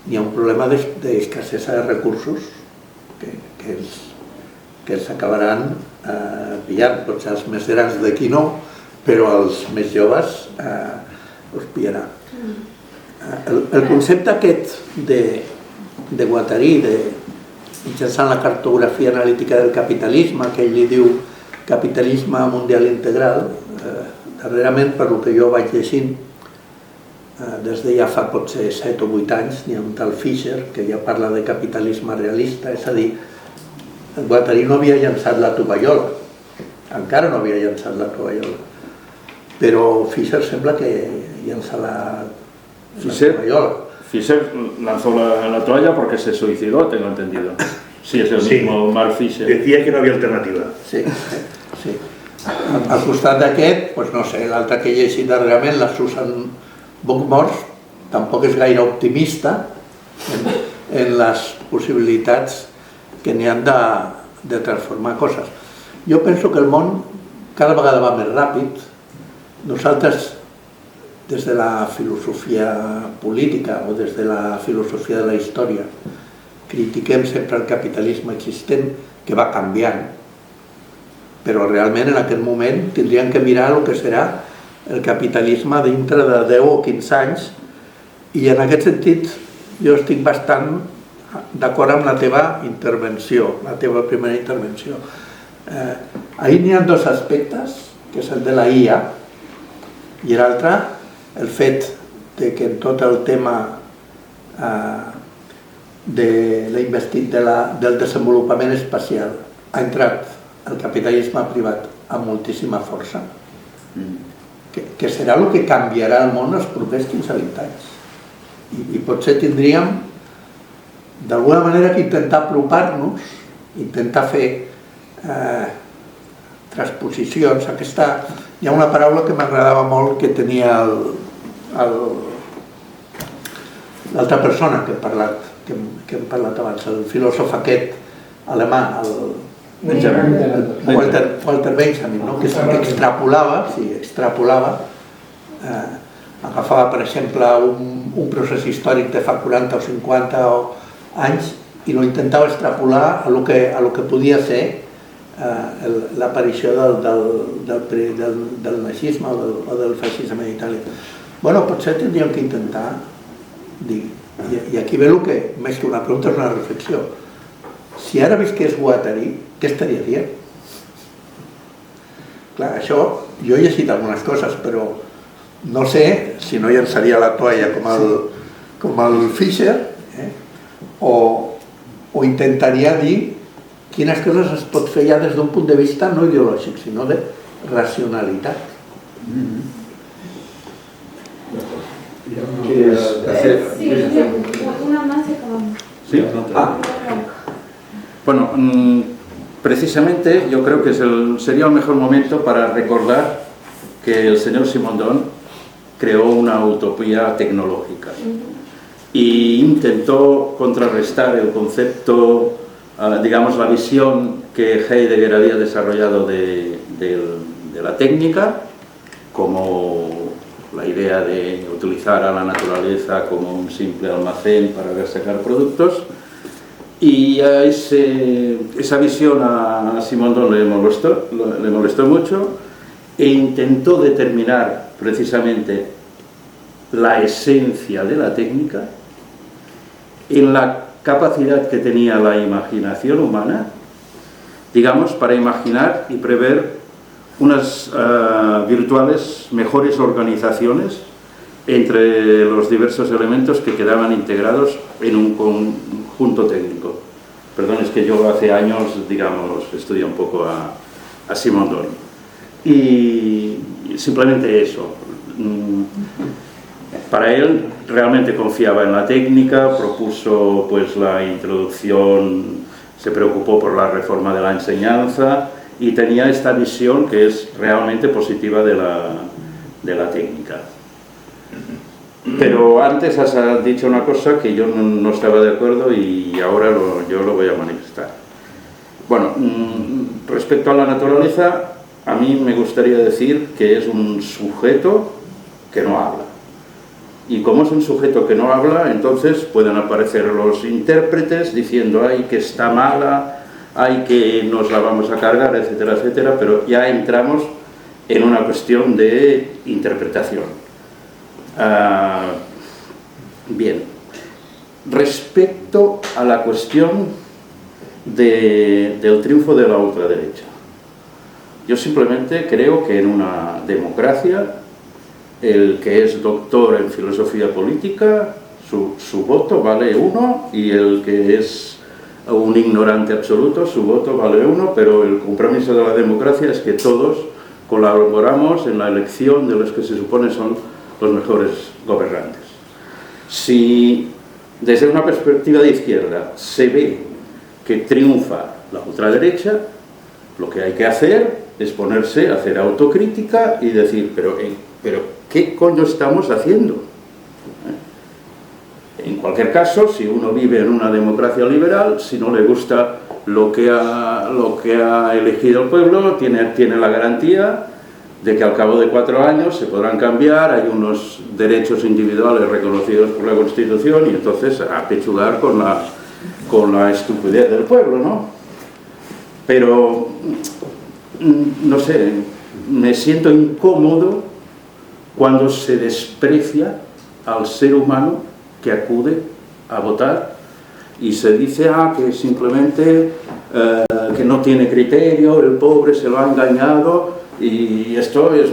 hi ha un problema d'escassesa de recursos que els acabaran pillant. Potser els més grans d'aquí no, però els més joves els pillarà. El concepte aquest de Guattari, mitjançant la cartografia analítica del capitalisme, que ell li diu capitalisme mundial integral, darrerament, per el que jo vaig llegint, des de ja fa potser 7 o 8 anys, n'hi ha un tal Fisher que ja parla de capitalisme realista, és a dir, Guattari no havia llançat la tovallola, encara no havia llançat la tovallola, però Fisher sembla que llança la tovallola. Fisher lanzó la toalla porque se suicidó, tengo entendido. Sí, es el mismo Mark Fisher. Decía que no había alternativa. Sí, sí. Al costat d'aquest, doncs no sé, l'altre que he llegit darrerament, la Susan Buckmore, tampoc és gaire optimista en les possibilitats que n'hi ha de transformar coses. Jo penso que el món cada vegada va més ràpid. Nosaltres, des de la filosofia política o des de la filosofia de la història, critiquem sempre el capitalisme existent, que va canviant. Però realment en aquest moment tindríem que mirar el que serà el capitalisme dintre de 10 o 15 anys, i en aquest sentit jo estic bastant d'acord amb la teva intervenció, la teva primera intervenció. Ahir n'hi ha 2 aspectes, que és el de la IA i l'altre, el fet que en tot el tema del desenvolupament espacial ha entrat el capitalisme privat amb moltíssima força, que serà el que canviarà el món els propers 15-20 anys. I potser tindríem d'alguna manera que intentar apropar-nos, intentar fer transposicions. Hi ha una paraula que m'agradava molt que tenia l'altra persona que hem parlat abans, el filòsof aquest alemà, Walter Benjamin, que extrapolava, agafava, per exemple, un procés històric de fa 40 o 50 anys i lo intentava extrapolar a lo que podia ser l'aparició del nazisme o del feixisme a Itàlia. Bueno, potser tindríem que intentar dir, i aquí ve el que, més que una pregunta, és una reflexió. Si ara visqués Guattari, què estaria dient? Clar, això, jo he llegit algunes coses, però no sé si no llançaria la toalla com el Fisher, o intentaria dir quines coses es pot fer ja des d'un punt de vista no ideològic, sinó de racionalitat. Sí, una más y acabamos. ¿Sí? Bueno, precisamente yo creo que sería el mejor momento para recordar que el señor Simondon creó una utopía tecnológica e intentó contrarrestar el concepto, digamos, la visión que Heidegger había desarrollado de la técnica, como la idea de utilizar a la naturaleza como un simple almacén para sacar productos. Y a esa visión a Simondon le molestó mucho e intentó determinar precisamente la esencia de la técnica en la capacidad que tenía la imaginación humana, digamos, para imaginar y prever unas virtuales mejores organizaciones entre los diversos elementos que quedaban integrados en un conjunto técnico. Perdón, es que yo hace años, digamos, estudié un poco a Simondon. Y simplemente eso. Para él realmente confiaba en la técnica, propuso pues la introducción, se preocupó por la reforma de la enseñanza y tenía esta visión que es realmente positiva de la técnica. Pero antes has dicho una cosa que yo no estaba de acuerdo y ahora yo lo voy a manifestar. Bueno, respecto a la naturaleza, a mí me gustaría decir que es un sujeto que no habla. Y como es un sujeto que no habla, entonces pueden aparecer los intérpretes diciendo ay, que está mala, ay, que nos la vamos a cargar, etcétera, etcétera, pero ya entramos en una cuestión de interpretación. Bien, respecto a la cuestión del triunfo de la ultraderecha, yo simplemente creo que en una democracia el que es doctor en filosofía política, su voto vale 1, y el que es un ignorante absoluto, su voto vale 1, pero el compromiso de la democracia es que todos colaboramos en la elección de los que se supone son los mejores gobernantes. Si desde una perspectiva de izquierda se ve que triunfa la ultraderecha, lo que hay que hacer es ponerse a hacer autocrítica y decir, pero ¿qué coño estamos haciendo? En cualquier caso, si uno vive en una democracia liberal, si no le gusta lo que ha elegido el pueblo, tiene la garantía de que al cabo de 4 años se podrán cambiar, hay unos derechos individuales reconocidos por la Constitución y entonces a pechugar con la estupidez del pueblo, ¿no? Pero, no sé, me siento incómodo cuando se desprecia al ser humano que acude a votar y se dice que simplemente que no tiene criterio, el pobre se lo ha engañado, y esto es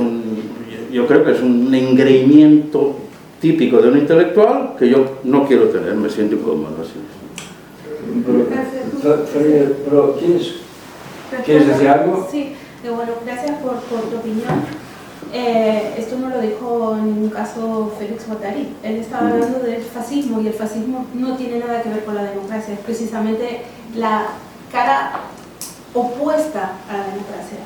yo creo que es un engreimiento típico de un intelectual que yo no quiero tener, me siento incómodo así. Pero ¿quieres decir algo? Sí, bueno, gracias por tu opinión. Esto no lo dijo en ningún caso Félix Guattari. Él estaba hablando del fascismo y el fascismo no tiene nada que ver con la democracia, es precisamente la cara opuesta a la democracia.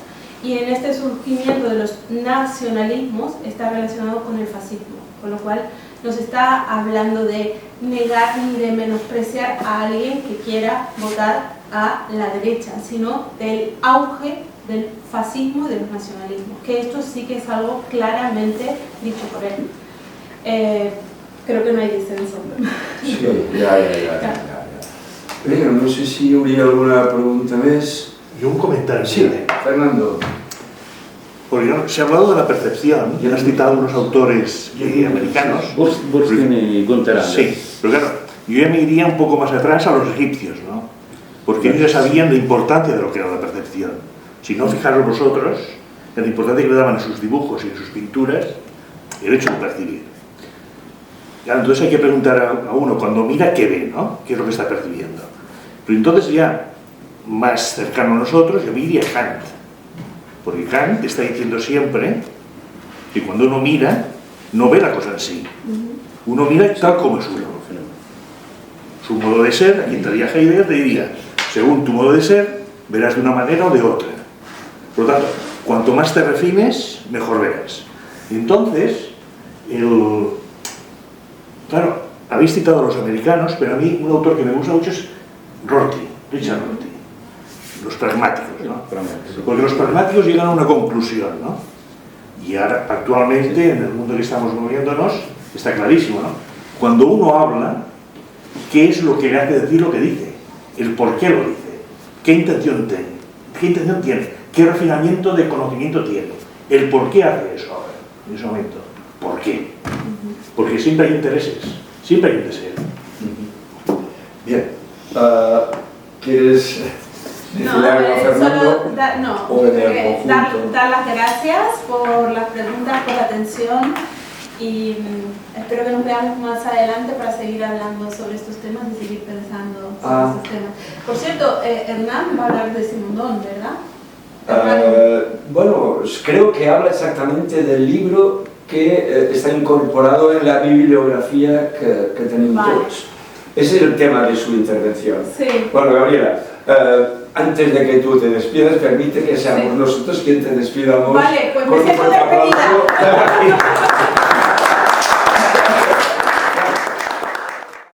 Y en este surgimiento de los nacionalismos está relacionado con el fascismo, con lo cual no se está hablando de negar ni de menospreciar a alguien que quiera votar a la derecha, sino del auge del fascismo y de los nacionalismos, que esto sí que es algo claramente dicho por él. Creo que no hay disenso. Sí, ja. Bé, no sé si hi hauria alguna pregunta més. Y un comentario. Sí, Fernando. Porque se ha hablado de la percepción, y has citado unos autores americanos. Burstyn y Gunther Anders. Sí, pero claro, yo ya me iría un poco más atrás a los egipcios, ¿no? Porque ellos ya sabían la importancia de lo que era la percepción. Si no, fijaros vosotros en la importancia que le daban en sus dibujos y en sus pinturas el hecho de percibir. Claro, entonces hay que preguntar a uno, cuando mira, ¿qué ve, no? ¿Qué es lo que está percibiendo? Pero entonces ya, más cercano a nosotros, yo me iría a Kant. Porque Kant está diciendo siempre que cuando uno mira, no ve la cosa en sí. Uno mira tal como es uno. Su modo de ser, aquí entraría Heidegger, te diría, según tu modo de ser, verás de una manera o de otra. Por lo tanto, cuanto más te refines, mejor verás. Y entonces, claro, habéis citado a los americanos, pero a mí un autor que me gusta mucho es Richard Rorty. Los pragmáticos, ¿no? Porque los pragmáticos llegan a una conclusión, ¿no? Y ahora, actualmente, en el mundo que estamos moviéndonos, está clarísimo, ¿no? Cuando uno habla, ¿qué es lo que le hace decir lo que dice? El por qué lo dice. ¿Qué intención tiene? ¿Qué intención tiene? ¿Qué refinamiento de conocimiento tiene? El por qué hace eso ahora, en ese momento. ¿Por qué? Porque siempre hay intereses. Siempre hay intereses. Bien. ¿Quieres decir algo, Fernando? Dar las gracias por las preguntas, por la atención. y espero que nos veamos más adelante para seguir hablando sobre estos temas y seguir pensando sobre estos temas. Por cierto, Hernán va a hablar de Simondon, ¿verdad? Bueno, creo que habla exactamente del libro que está incorporado en la bibliografía que tenemos todos. Ese es el tema de su intervención. Sí. Bueno, Gabriela, antes de que tú te despidas, permite que seamos nosotros quien te despidamos. Vale, pues con me un siento fuerte aplauso.